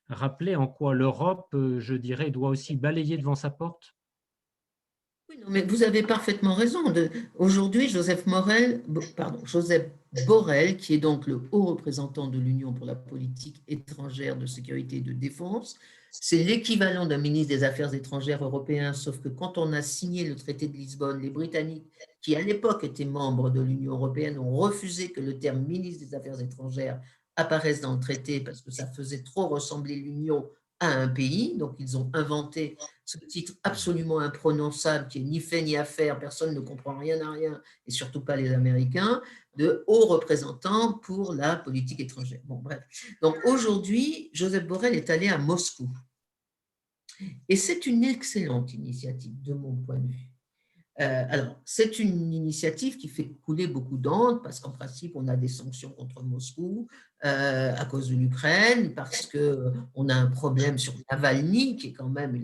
rappeler en quoi l'Europe, je dirais, doit aussi balayer devant sa porte? Oui, non, mais vous avez parfaitement raison. Aujourd'hui, Joseph Borrell, qui est donc le haut représentant de l'Union pour la politique étrangère de sécurité et de défense, c'est l'équivalent d'un ministre des Affaires étrangères européen, sauf que quand on a signé le traité de Lisbonne, les Britanniques, qui à l'époque étaient membres de l'Union européenne, ont refusé que le terme ministre des Affaires étrangères apparaisse dans le traité parce que ça faisait trop ressembler l'Union à un pays. Donc, ils ont inventé ce titre absolument imprononçable qui est ni fait ni à faire, personne ne comprend rien à rien, et surtout pas les Américains, de haut représentant pour la politique étrangère. Bon, bref. Donc aujourd'hui, Joseph Borrell est allé à Moscou. Et c'est une excellente initiative de mon point de vue. Alors, c'est une initiative qui fait couler beaucoup d'encre parce qu'en principe, on a des sanctions contre Moscou à cause de l'Ukraine, parce qu'on a un problème sur Navalny, qui est quand même,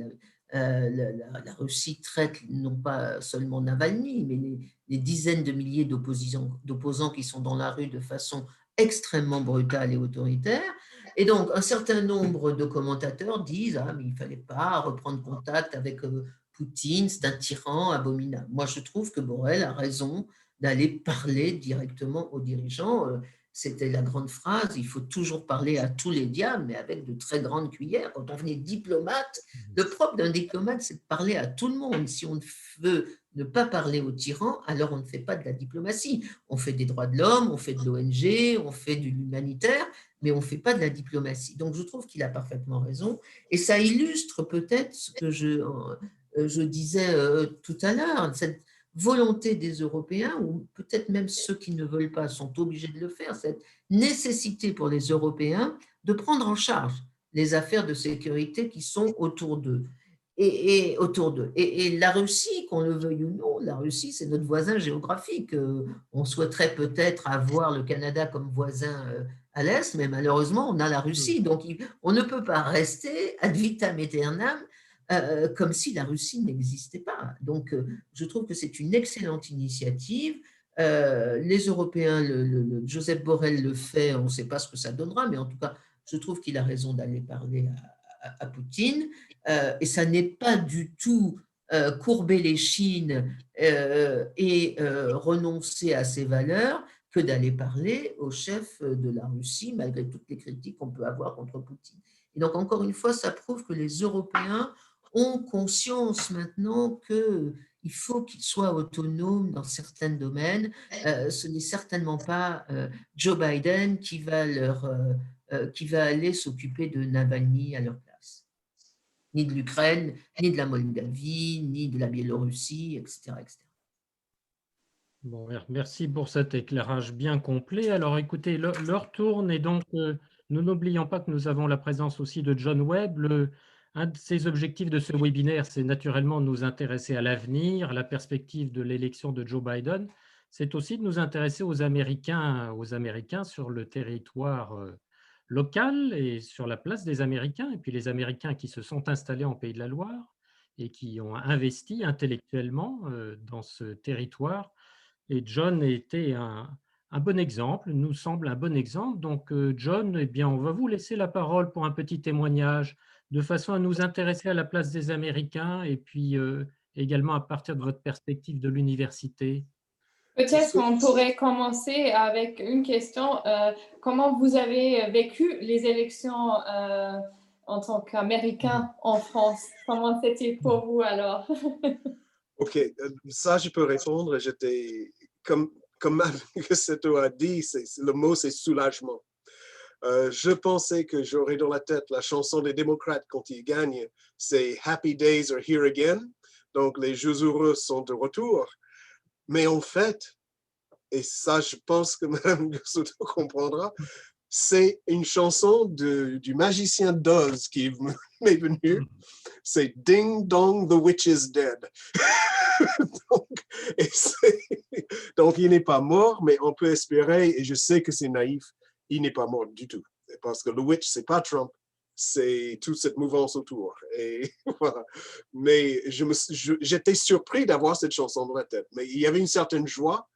la Russie traite non pas seulement Navalny, mais les dizaines de milliers d'opposants qui sont dans la rue de façon extrêmement brutale et autoritaire. Et donc, un certain nombre de commentateurs disent « Ah, mais il ne fallait pas reprendre contact avec Poutine, c'est un tyran abominable. » Moi, je trouve que Borrell a raison d'aller parler directement aux dirigeants. C'était la grande phrase, il faut toujours parler à tous les diables, mais avec de très grandes cuillères. Quand on est diplomate, le propre d'un diplomate, c'est de parler à tout le monde. Si on veut ne pas parler aux tyrans, alors on ne fait pas de la diplomatie. On fait des droits de l'homme, on fait de l'ONG, on fait de l'humanitaire, mais on ne fait pas de la diplomatie. Donc, je trouve qu'il a parfaitement raison. Et ça illustre peut-être ce que je disais tout à l'heure, cette volonté des Européens, ou peut-être même ceux qui ne veulent pas sont obligés de le faire, cette nécessité pour les Européens de prendre en charge les affaires de sécurité qui sont autour d'eux. Et la Russie, qu'on le veuille ou non, la Russie, c'est notre voisin géographique. On souhaiterait peut-être avoir le Canada comme voisin à l'Est, mais malheureusement, on a la Russie. Donc, on ne peut pas rester ad vitam aeternam comme si la Russie n'existait pas. Donc, je trouve que c'est une excellente initiative. Les Européens, Joseph Borrell le fait, on ne sait pas ce que ça donnera, mais en tout cas, je trouve qu'il a raison d'aller parler à Poutine. Et ça n'est pas du tout courber les chines et renoncer à ses valeurs que d'aller parler au chef de la Russie, malgré toutes les critiques qu'on peut avoir contre Poutine. Et donc, encore une fois, ça prouve que les Européens ont conscience maintenant qu'il faut qu'ils soient autonomes dans certains domaines. Ce n'est certainement pas Joe Biden qui va aller s'occuper de Navalny à leur place, ni de l'Ukraine, ni de la Moldavie, ni de la Biélorussie, etc., etc. Bon, merci pour cet éclairage bien complet. Alors écoutez, l'heure tourne et donc nous n'oublions pas que nous avons la présence aussi de John Webb. Un de ses objectifs de ce webinaire, c'est naturellement de nous intéresser à l'avenir, à la perspective de l'élection de Joe Biden. c'est aussi de nous intéresser aux Américains sur le territoire local et sur la place des Américains, et puis les Américains qui se sont installés en Pays de la Loire et qui ont investi intellectuellement dans ce territoire. Et John était un bon exemple, nous semble un bon exemple. Donc, John, eh bien, on va vous laisser la parole pour un petit témoignage, de façon à nous intéresser à la place des Américains et puis également à partir de votre perspective de l'université. Peut-être on pourrait commencer avec une question. Comment vous avez vécu les élections en tant qu'Américain en France? Comment c'était pour vous alors? OK, ça, je peux répondre. J'étais, comme Seto a dit, le mot, c'est soulagement. Je pensais que j'aurais dans la tête la chanson des démocrates quand ils gagnent, c'est Happy Days are here again. Donc, les jours heureux sont de retour. Mais en fait, et ça, je pense que Mme Gussoto comprendra, c'est une chanson du magicien d'Oz qui m'est venu. C'est Ding Dong, the Witch is Dead. donc, donc, il n'est pas mort, mais on peut espérer, et je sais que c'est naïf, il n'est pas mort du tout. Parce que le witch, c'est pas Trump, c'est toute cette mouvance autour. Et voilà. Mais j'étais surpris d'avoir cette chanson dans la tête. Mais il y avait une certaine joie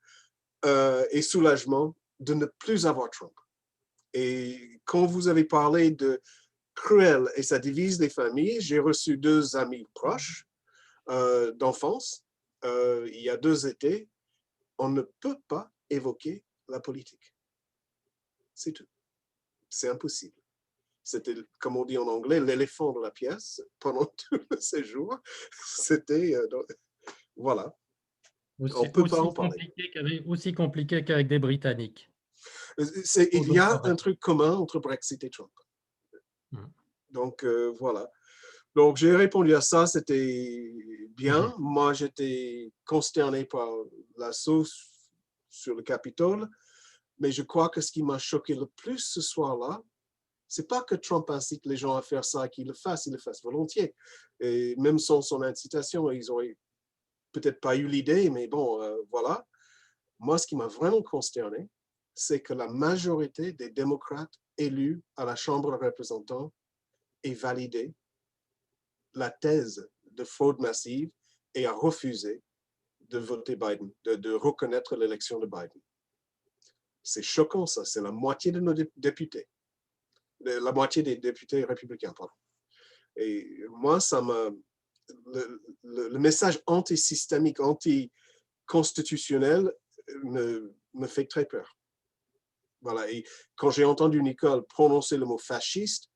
et soulagement de ne plus avoir Trump. Et quand vous avez parlé de cruel et ça divise les familles, j'ai reçu 2 amis proches d'enfance il y a 2 étés. On ne peut pas évoquer la politique. C'est tout. C'est impossible. C'était, comme on dit en anglais, l'éléphant de la pièce pendant tout le séjour. C'était, voilà, on ne peut pas en parler. Aussi compliqué qu'avec des Britanniques. Il y a un truc commun entre Brexit et Trump. Donc, voilà. Donc, j'ai répondu à ça, c'était bien. Moi, j'étais consterné par l'assaut sur le Capitole, mais je crois que ce qui m'a choqué le plus ce soir-là, c'est pas que Trump incite les gens à faire ça, qu'ils le fassent, ils le fassent volontiers. Et même sans son incitation, ils n'auraient peut-être pas eu l'idée, mais bon, voilà. Moi, ce qui m'a vraiment consterné, c'est que la majorité des démocrates élus à la Chambre des représentants ait validé la thèse de fraude massive et a refusé de voter Biden, de reconnaître l'élection de Biden. C'est choquant, ça. C'est la moitié de nos députés. La moitié des députés républicains, pardon. Et moi, ça m'a... Le message anti-systémique, anti-constitutionnel me fait très peur. Voilà. Et quand j'ai entendu Nicole prononcer le mot fasciste,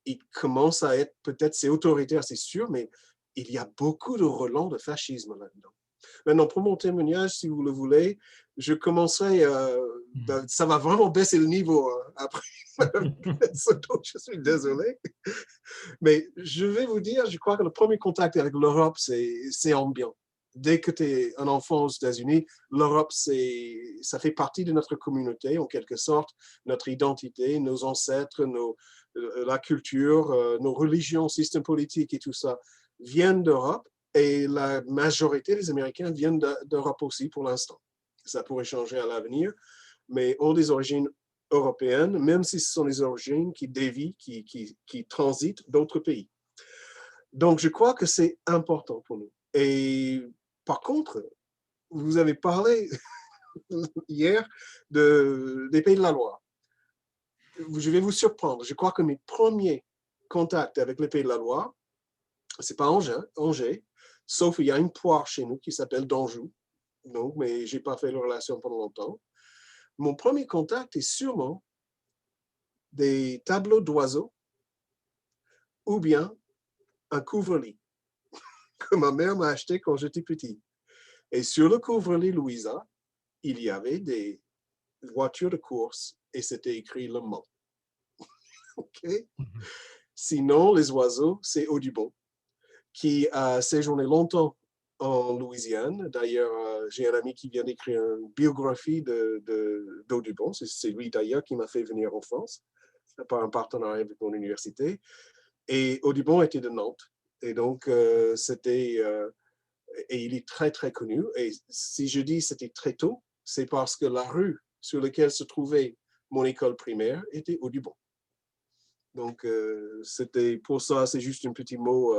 il commence à être, peut-être c'est autoritaire, c'est sûr, mais il y a beaucoup de relents de fascisme là-dedans. Maintenant, pour mon témoignage, si vous le voulez, je commencerai, ça va vraiment baisser le niveau après. Je suis désolé. Mais je vais vous dire, je crois que le premier contact avec l'Europe, c'est ambiant. Dès que tu es un enfant aux États-Unis, l'Europe, ça fait partie de notre communauté, en quelque sorte, notre identité, nos ancêtres, la culture, nos religions, système politique et tout ça viennent d'Europe. Et la majorité des Américains viennent d'Europe aussi pour l'instant. Ça pourrait changer à l'avenir, mais ont des origines européennes, même si ce sont des origines qui dévient, qui transitent d'autres pays. Donc, je crois que c'est important pour nous. Et par contre, vous avez parlé hier des Pays de la Loire. Je vais vous surprendre. Je crois que mes premiers contacts avec les Pays de la Loire, c'est pas Angers, sauf qu'il y a une poire chez nous qui s'appelle d'Anjou. Donc, mais je n'ai pas fait la relation pendant longtemps. Mon premier contact est sûrement des tableaux d'oiseaux ou bien un couvre-lit que ma mère m'a acheté quand j'étais petit. Et sur le couvre-lit Louisa, il y avait des voitures de course et c'était écrit Le Mans. OK? Sinon, les oiseaux, c'est Audubon, qui a séjourné longtemps en Louisiane. D'ailleurs, j'ai un ami qui vient d'écrire une biographie d'Audubon. C'est lui d'ailleurs qui m'a fait venir en France par un partenariat avec mon université. Et Audubon était de Nantes. Et donc, c'était et il est très, très connu. Et si je dis c'était très tôt, c'est parce que la rue sur laquelle se trouvait mon école primaire était Audubon. Donc, c'était pour ça, c'est juste un petit mot.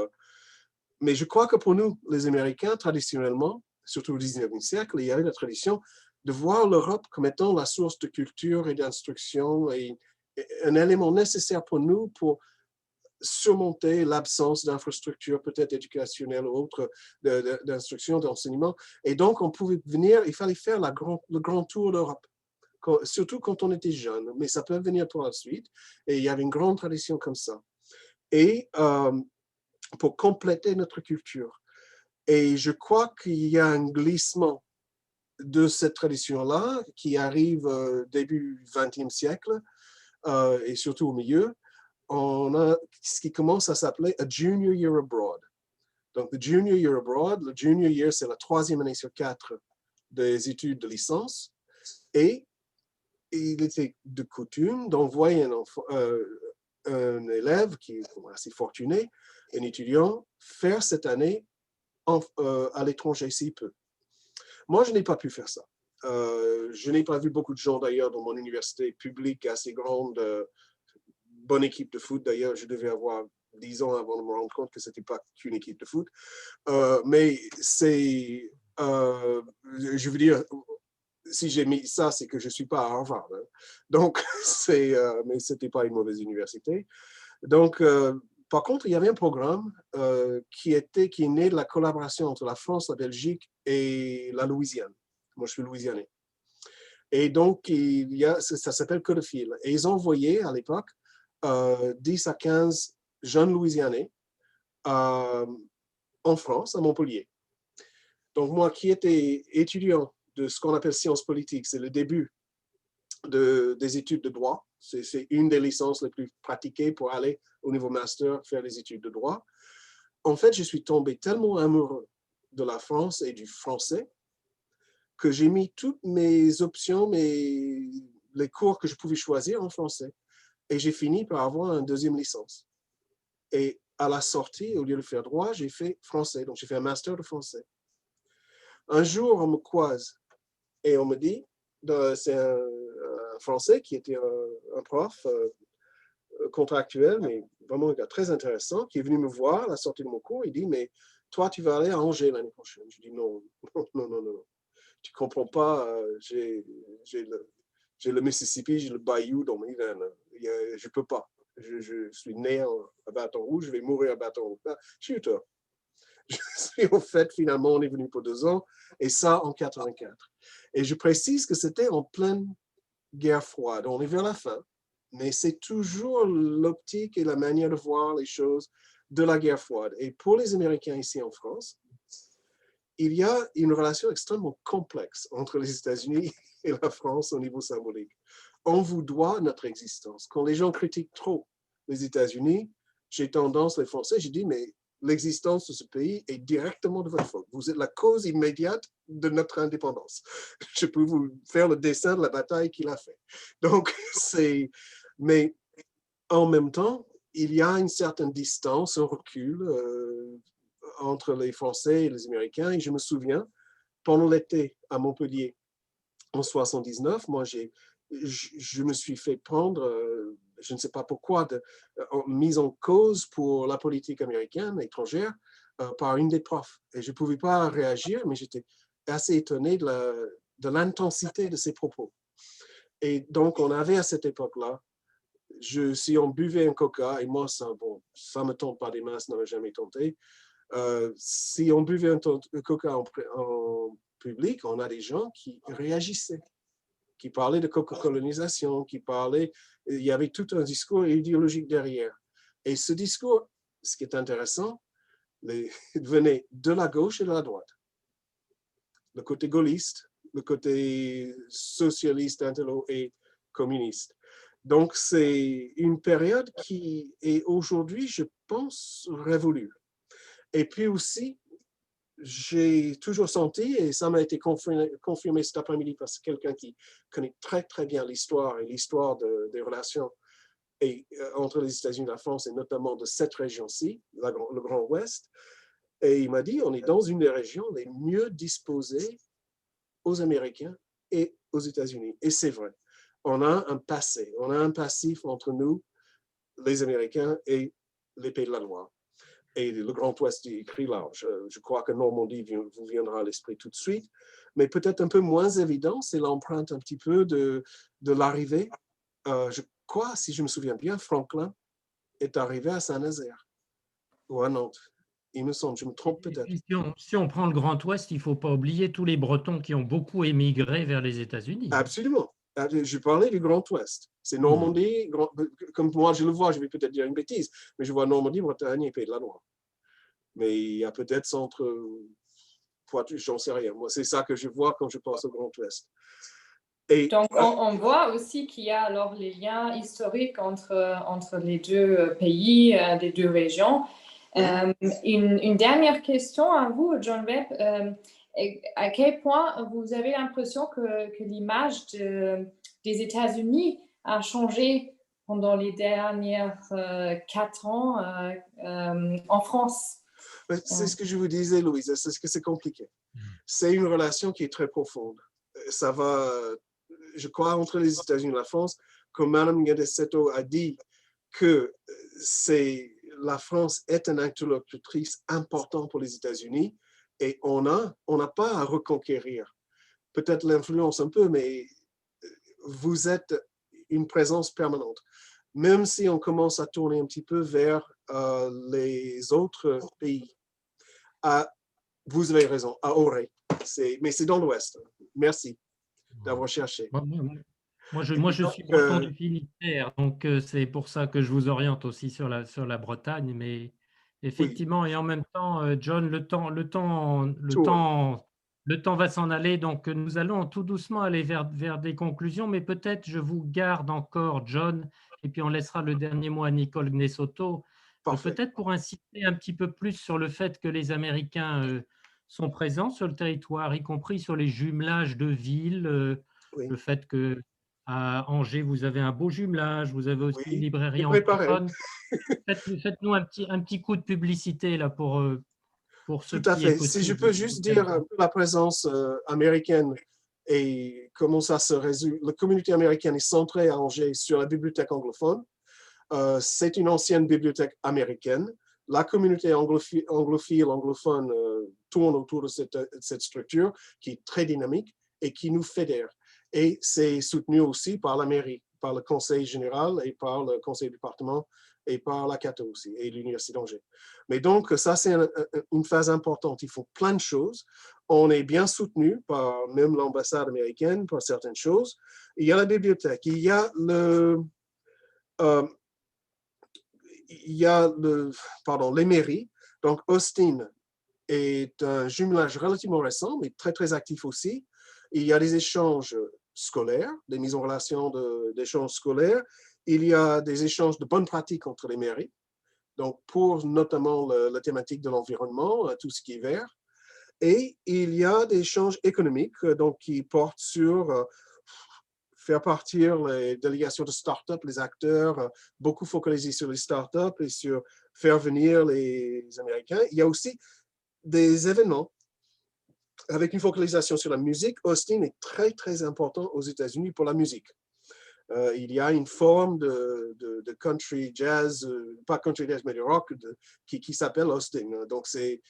Mais je crois que pour nous, les Américains, traditionnellement, surtout au 19e siècle, il y avait la tradition de voir l'Europe comme étant la source de culture et d'instruction et un élément nécessaire pour nous pour surmonter l'absence d'infrastructures peut-être éducationnelles ou autres d'instruction, d'enseignement. Et donc, on pouvait venir, il fallait faire le grand tour d'Europe, surtout quand on était jeune, mais ça peut venir pour la suite. Et il y avait une grande tradition comme ça. Et pour compléter notre culture. Et je crois qu'il y a un glissement de cette tradition-là qui arrive début 20e siècle et surtout au milieu. On a ce qui commence à s'appeler a junior year abroad. Donc, le junior year abroad, le junior year, c'est la 3e année sur 4 des études de licence. Et il était de coutume d'envoyer un élève qui est assez fortuné, un étudiant, faire cette année à l'étranger s'il peut. Moi, je n'ai pas pu faire ça. Je n'ai pas vu beaucoup de gens d'ailleurs dans mon université publique assez grande, bonne équipe de foot d'ailleurs. Je devais avoir 10 ans avant de me rendre compte que ce n'était pas qu'une équipe de foot. Mais c'est, je veux dire, si j'ai mis ça, c'est que je ne suis pas à Harvard. Hein. Donc, mais ce n'était pas une mauvaise université. Donc, par contre, il y avait un programme qui est né de la collaboration entre la France, la Belgique et la Louisiane. Moi, je suis louisianais. Et donc, ça s'appelle Code de Fil. Et ils envoyaient à l'époque 10 à 15 jeunes Louisianais en France, à Montpellier. Donc, moi qui étais étudiant de ce qu'on appelle sciences politiques, c'est le début des études de droit. C'est une des licences les plus pratiquées pour aller au niveau master faire les études de droit. En fait, je suis tombé tellement amoureux de la France et du français que j'ai mis toutes mes options, les cours que je pouvais choisir en français. Et j'ai fini par avoir une 2e licence. Et à la sortie, au lieu de faire droit, j'ai fait français. Donc, j'ai fait un master de français. Un jour, on me croise et on me dit, c'est un Français qui était un prof contractuel, mais vraiment un gars très intéressant, qui est venu me voir à la sortie de mon cours. Il dit, mais toi, tu vas aller à Angers l'année prochaine. Je dis, non. Tu ne comprends pas, j'ai le Mississippi, j'ai le Bayou dans mes veines. Je ne peux pas. Je suis né à Baton Rouge, je vais mourir à Baton Rouge. Je suis tort. En fait, finalement, on est venu pour 2 ans, et ça en 84. Et je précise que c'était en pleine guerre froide. On est vers la fin, mais c'est toujours l'optique et la manière de voir les choses de la guerre froide. Et pour les Américains ici en France, il y a une relation extrêmement complexe entre les États-Unis et la France au niveau symbolique. On vous doit notre existence. Quand les gens critiquent trop les États-Unis, j'ai tendance, les Français, je dis, mais l'existence de ce pays est directement de votre faute. Vous êtes la cause immédiate de notre indépendance. Je peux vous faire le dessin de la bataille qu'il a fait. Donc, mais en même temps, il y a une certaine distance, un recul entre les Français et les Américains. Et je me souviens, pendant l'été à Montpellier, en 79, moi, je me suis fait prendre, je ne sais pas pourquoi, mise en cause pour la politique américaine, étrangère, par une des profs. Et je ne pouvais pas réagir, mais j'étais assez étonné de l'intensité de ses propos. Et donc, on avait à cette époque-là, si on buvait un coca, et moi, ça ne me tente pas des masses, ça ne m'a jamais tenté. Si on buvait un coca en public, on a des gens qui réagissaient, qui parlaient de colonisation, il y avait tout un discours idéologique derrière. Et ce discours, ce qui est intéressant, venait de la gauche et de la droite. Le côté gaulliste, le côté socialiste, intello et communiste. Donc, c'est une période qui est aujourd'hui, je pense, révolue. Et puis aussi, j'ai toujours senti, et ça m'a été confirmé cet après-midi par quelqu'un qui connaît très, très bien l'histoire et l'histoire des relations entre les États-Unis et la France, et notamment de cette région-ci, le Grand Ouest. Et il m'a dit, on est dans une des régions les mieux disposées aux Américains et aux États-Unis. Et c'est vrai. On a un passé, on a un passif entre nous, les Américains et les Pays de la Loire. Et le Grand Ouest écrit large. Je crois que Normandie vous viendra à l'esprit tout de suite. Mais peut-être un peu moins évident, c'est l'empreinte un petit peu de l'arrivée. Je crois, si je me souviens bien, Franklin est arrivé à Saint-Nazaire ou à Nantes. Il me semble, je me trompe Et peut-être. puis, si on prend le Grand Ouest, il ne faut pas oublier tous les Bretons qui ont beaucoup émigré vers les États-Unis. Absolument. Je parlais du Grand Ouest. C'est Normandie, comme moi je le vois, je vais peut-être dire une bêtise, mais je vois Normandie, Bretagne et Pays de la Loire. Mais il y a peut-être centre Poitou, j'en sais rien. Moi, c'est ça que je vois quand je pense au Grand Ouest. Et, Donc, on voit aussi qu'il y a alors les liens historiques entre les deux pays, les deux régions. Une dernière question à vous, John Webb. À quel point vous avez l'impression que l'image des États-Unis a changé pendant les dernières 4 ans en France? c'est ce que je vous disais, Louise, c'est ce que c'est compliqué. C'est une relation qui est très profonde. Ça va, je crois, entre les États-Unis et la France, comme Mme Guedesetto a dit, que la France est une interlocutrice importante pour les États-Unis et on n'a pas à reconquérir. Peut-être l'influence un peu, mais vous êtes une présence permanente. Même si on commence à tourner un petit peu vers les autres pays. Vous avez raison, à Auray. Mais c'est dans l'Ouest. Merci d'avoir cherché. Moi, je suis breton du Finistère, donc c'est pour ça que je vous oriente aussi sur la Bretagne. Mais effectivement, et en même temps, John, le temps va s'en aller, donc nous allons tout doucement aller vers des conclusions, mais peut-être je vous garde encore, John, et puis on laissera le dernier mot à Nicole Gnesotto, peut-être pour insister un petit peu plus sur le fait que les Américains sont présents sur le territoire, y compris sur les jumelages de villes, le fait que à Angers, vous avez un beau jumelage, vous avez aussi une librairie anglophone. Faites-nous un petit coup de publicité là pour ce Tout à qui est fait. possible. Si je peux juste dire un peu la présence américaine et comment ça se résume. La communauté américaine est centrée à Angers sur la bibliothèque anglophone. C'est une ancienne bibliothèque américaine. La communauté anglophone tourne autour de cette structure qui est très dynamique et qui nous fédère. Et c'est soutenu aussi par la mairie, par le conseil général et par le conseil du département et par la Cato aussi, et l'Université d'Angers. Mais donc, ça, c'est une phase importante. Il faut plein de choses. On est bien soutenu par même l'ambassade américaine pour certaines choses. Il y a la bibliothèque, il y a les mairies. Donc, Austin est un jumelage relativement récent, mais très, très actif aussi. Il y a des échanges scolaires, des mises en relation d'échanges scolaires. Il y a des échanges de bonnes pratiques entre les mairies. Donc, pour notamment la thématique de l'environnement, tout ce qui est vert. Et il y a des échanges économiques donc, qui portent sur faire partir les délégations de start-up, les acteurs, beaucoup focalisés sur les start-up et sur faire venir les Américains. Il y a aussi des événements avec une focalisation sur la musique. Austin est très, très important aux États-Unis pour la musique. Il y a une forme de country jazz, pas country jazz, mais de rock qui s'appelle Austin. Donc, c'est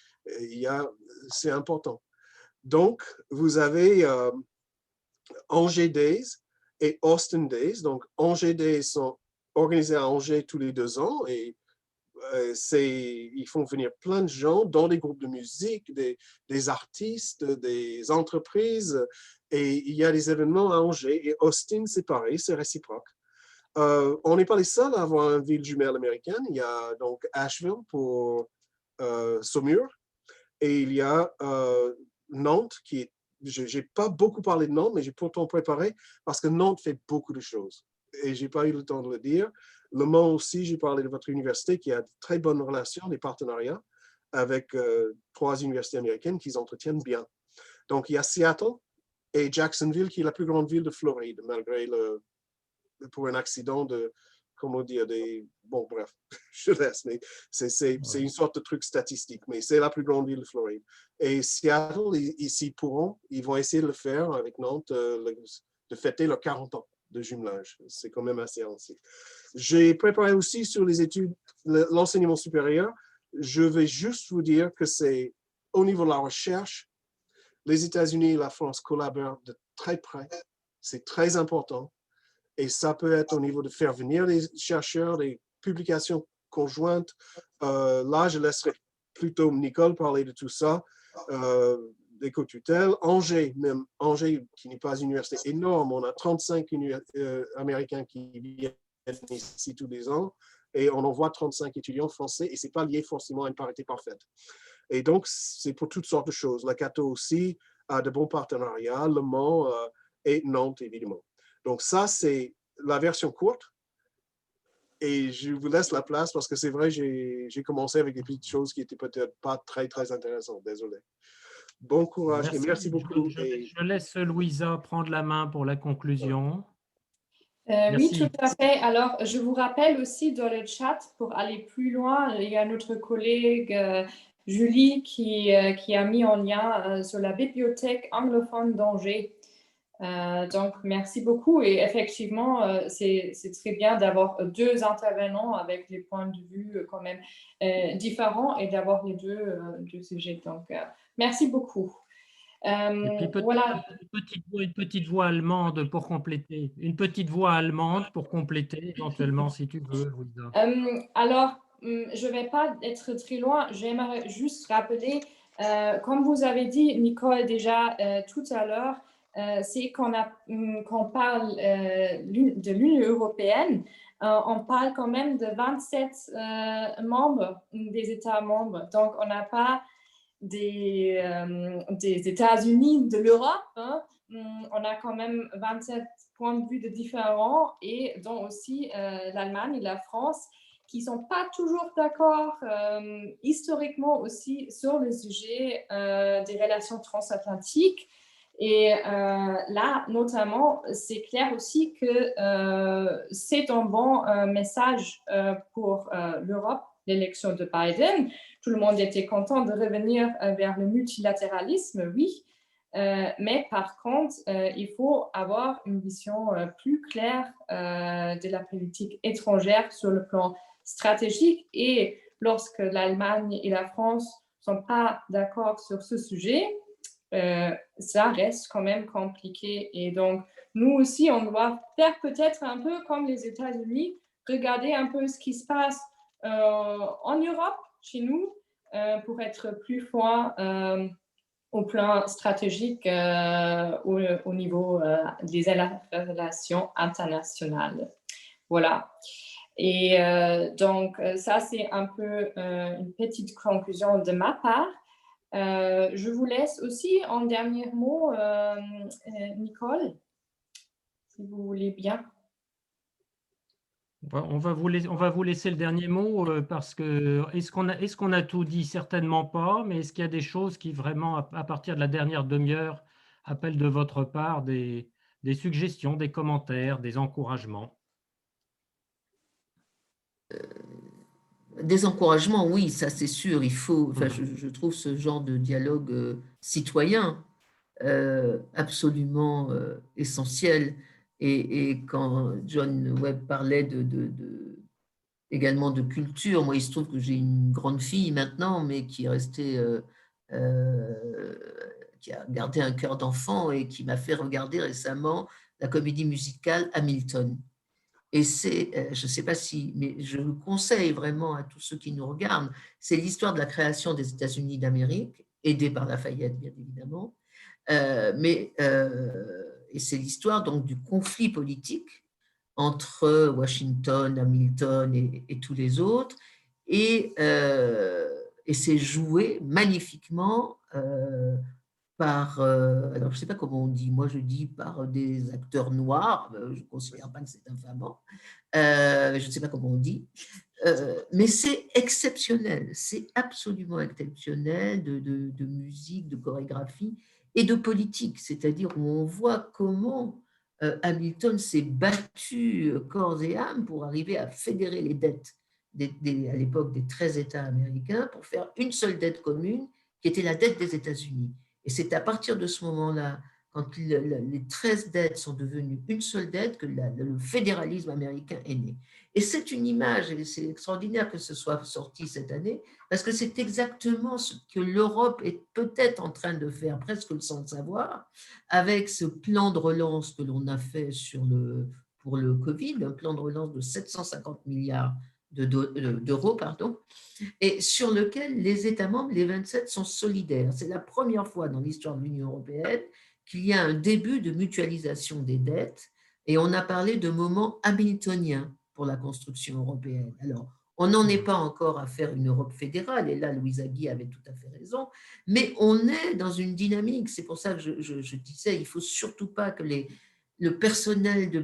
important. Donc, vous avez Angers Days et Austin Days. Donc, Angers Days sont organisés à Angers tous les 2 ans et ils font venir plein de gens dans des groupes de musique, des artistes, des entreprises, et il y a des événements à Angers. Et Austin, c'est pareil, c'est réciproque. On n'est pas les seuls à avoir une ville jumelle américaine. Il y a donc Asheville pour Saumur, et il y a Nantes, qui est, je n'ai pas beaucoup parlé de Nantes, mais j'ai pourtant préparé, parce que Nantes fait beaucoup de choses. Et je n'ai pas eu le temps de le dire. Le Mans aussi, j'ai parlé de votre université qui a de très bonnes relations, des partenariats avec 3 universités américaines qui s'entretiennent bien. Donc, il y a Seattle et Jacksonville, qui est la plus grande ville de Floride, malgré pour un accident de comment dire, bon, bref, je laisse, mais c'est une sorte de truc statistique, mais c'est la plus grande ville de Floride. Et Seattle, ils vont essayer de le faire avec Nantes, de fêter leurs 40 ans de jumelage. C'est quand même assez ancien. J'ai préparé aussi sur les études, l'enseignement supérieur. Je vais juste vous dire que c'est au niveau de la recherche, les États-Unis et la France collaborent de très près. C'est très important. Et ça peut être au niveau de faire venir les chercheurs, des publications conjointes. Là, je laisserai plutôt Nicole parler de tout ça. D'éco-tutelle. Angers, qui n'est pas une université énorme, on a 35 Américains qui viennent ici tous les ans et on envoie 35 étudiants français et ce n'est pas lié forcément à une parité parfaite. Et donc, c'est pour toutes sortes de choses. La Cato aussi a de bons partenariats, Le Mans et Nantes, évidemment. Donc, ça, c'est la version courte. Et je vous laisse la place parce que c'est vrai, j'ai commencé avec des petites choses qui n'étaient peut-être pas très, très intéressantes. Désolé. Bon courage et merci beaucoup. Je laisse Louisa prendre la main pour la conclusion. Oui, tout à fait. Alors, je vous rappelle aussi dans le chat, pour aller plus loin, il y a notre collègue Julie qui a mis en lien sur la bibliothèque anglophone d'Angers. Donc, merci beaucoup. Et effectivement, c'est très bien d'avoir deux intervenants avec des points de vue quand même différents et d'avoir les deux sujets. Donc, merci beaucoup. Et puis voilà. une petite voix allemande pour compléter. Une petite voix allemande pour compléter éventuellement si tu veux, Louisa. Alors, je ne vais pas être très loin. J'aimerais juste rappeler, comme vous avez dit, Nicole, déjà tout à l'heure, c'est qu'on parle de l'Union européenne, on parle quand même de 27 membres des États membres. Donc, on n'a pas des États-Unis de l'Europe. Hein. On a quand même 27 points de vue de différents et dont aussi l'Allemagne et la France qui ne sont pas toujours d'accord historiquement aussi sur le sujet des relations transatlantiques. Et là, notamment, c'est clair aussi que c'est un bon message pour l'Europe, l'élection de Biden. Tout le monde était content de revenir vers le multilatéralisme, oui. Mais par contre, il faut avoir une vision plus claire de la politique étrangère sur le plan stratégique. Et lorsque l'Allemagne et la France ne sont pas d'accord sur ce sujet, ça reste quand même compliqué. Et donc, nous aussi, on doit faire peut-être un peu comme les États-Unis, regarder un peu ce qui se passe en Europe, chez nous, pour être plus fort au plan stratégique au niveau des relations internationales. Voilà. Et donc, ça, c'est un peu une petite conclusion de ma part. Je vous laisse aussi en dernier mot, Nicole, si vous voulez bien. On va vous laisser le dernier mot parce que est-ce qu'on a tout dit? Certainement pas, mais est-ce qu'il y a des choses qui vraiment, à partir de la dernière demi-heure, appellent de votre part des suggestions, des commentaires, des encouragements? Des encouragements, oui, ça c'est sûr. Il faut, enfin, je trouve ce genre de dialogue citoyen absolument essentiel. Et quand John Webb parlait également de culture, moi il se trouve que j'ai une grande fille maintenant, mais qui est restée, qui a gardé un cœur d'enfant et qui m'a fait regarder récemment la comédie musicale Hamilton. Et c'est, je ne sais pas si, mais je le conseille vraiment à tous ceux qui nous regardent, c'est l'histoire de la création des États-Unis d'Amérique, aidée par Lafayette, bien évidemment, et c'est l'histoire donc du conflit politique entre Washington, Hamilton et tous les autres, et c'est joué magnifiquement par, alors je ne sais pas comment on dit, moi je dis par des acteurs noirs, je ne considère pas que c'est infamant, je ne sais pas comment on dit, mais c'est exceptionnel, c'est absolument exceptionnel de musique, de chorégraphie et de politique, c'est-à-dire où on voit comment Hamilton s'est battu corps et âme pour arriver à fédérer les dettes à l'époque des 13 États américains pour faire une seule dette commune qui était la dette des États-Unis. Et c'est à partir de ce moment-là, quand les 13 dettes sont devenues une seule dette, que le fédéralisme américain est né. Et c'est une image, et c'est extraordinaire que ce soit sorti cette année, parce que c'est exactement ce que l'Europe est peut-être en train de faire, presque sans le savoir, avec ce plan de relance que l'on a fait pour le Covid, un plan de relance de 750 milliards d'euros, et sur lequel les États membres, les 27, sont solidaires. C'est la première fois dans l'histoire de l'Union européenne qu'il y a un début de mutualisation des dettes, et on a parlé de moment hamiltonien pour la construction européenne. Alors, on n'en est pas encore à faire une Europe fédérale, et là, Louisa Guy avait tout à fait raison, mais on est dans une dynamique. C'est pour ça que je disais, il ne faut surtout pas que le personnel de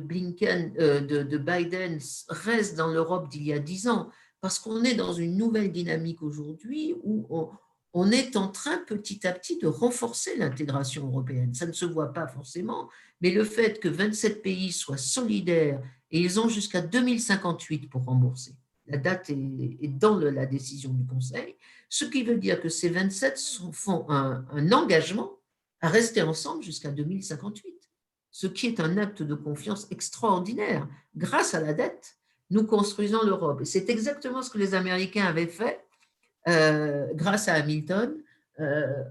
Biden reste dans l'Europe d'il y a 10 ans, parce qu'on est dans une nouvelle dynamique aujourd'hui où on est en train petit à petit de renforcer l'intégration européenne. Ça ne se voit pas forcément, mais le fait que 27 pays soient solidaires, et ils ont jusqu'à 2058 pour rembourser. La date est dans la décision du Conseil, ce qui veut dire que ces 27 font un engagement à rester ensemble jusqu'à 2058, ce qui est un acte de confiance extraordinaire. Grâce à la dette, nous construisons l'Europe. Et c'est exactement ce que les Américains avaient fait grâce à Hamilton,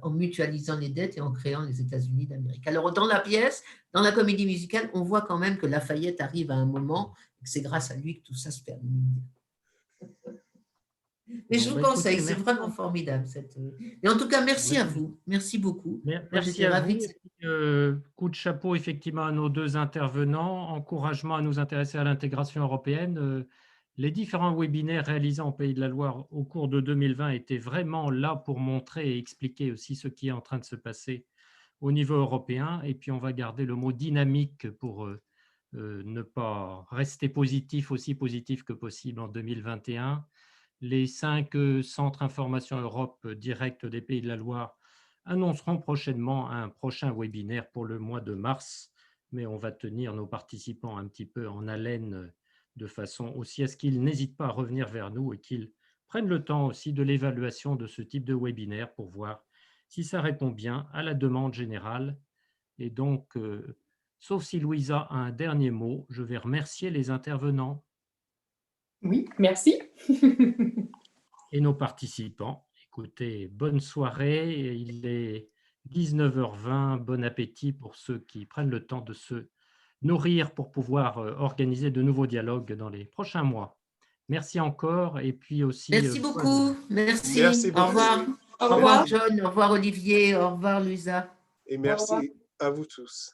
en mutualisant les dettes et en créant les États-Unis d'Amérique. Alors, dans la pièce, dans la comédie musicale, on voit quand même que Lafayette arrive à un moment, et que c'est grâce à lui que tout ça se termine. Mais je vous conseille, c'est vraiment formidable. Et en tout cas, merci à vous. Merci beaucoup. Merci à vous. Coup de chapeau effectivement à nos deux intervenants. Encouragement à nous intéresser à l'intégration européenne. Les différents webinaires réalisés en Pays de la Loire au cours de 2020 étaient vraiment là pour montrer et expliquer aussi ce qui est en train de se passer au niveau européen. Et puis, on va garder le mot dynamique pour ne pas rester positif, aussi positif que possible en 2021. Les 5 centres information Europe directs des Pays de la Loire annonceront prochainement un prochain webinaire pour le mois de mars, mais on va tenir nos participants un petit peu en haleine de façon aussi à ce qu'ils n'hésitent pas à revenir vers nous et qu'ils prennent le temps aussi de l'évaluation de ce type de webinaire pour voir si ça répond bien à la demande générale. Et donc, sauf si Louisa a un dernier mot, je vais remercier les intervenants. Oui, merci. Et nos participants. Écoutez, bonne soirée. Il est 19h20. Bon appétit pour ceux qui prennent le temps de se nourrir pour pouvoir organiser de nouveaux dialogues dans les prochains mois. Merci encore. Et puis aussi. Merci beaucoup. Merci. Merci beaucoup. Au revoir. Au Au revoir, John. Au revoir, Olivier. Au revoir, Louisa. Et merci à vous tous.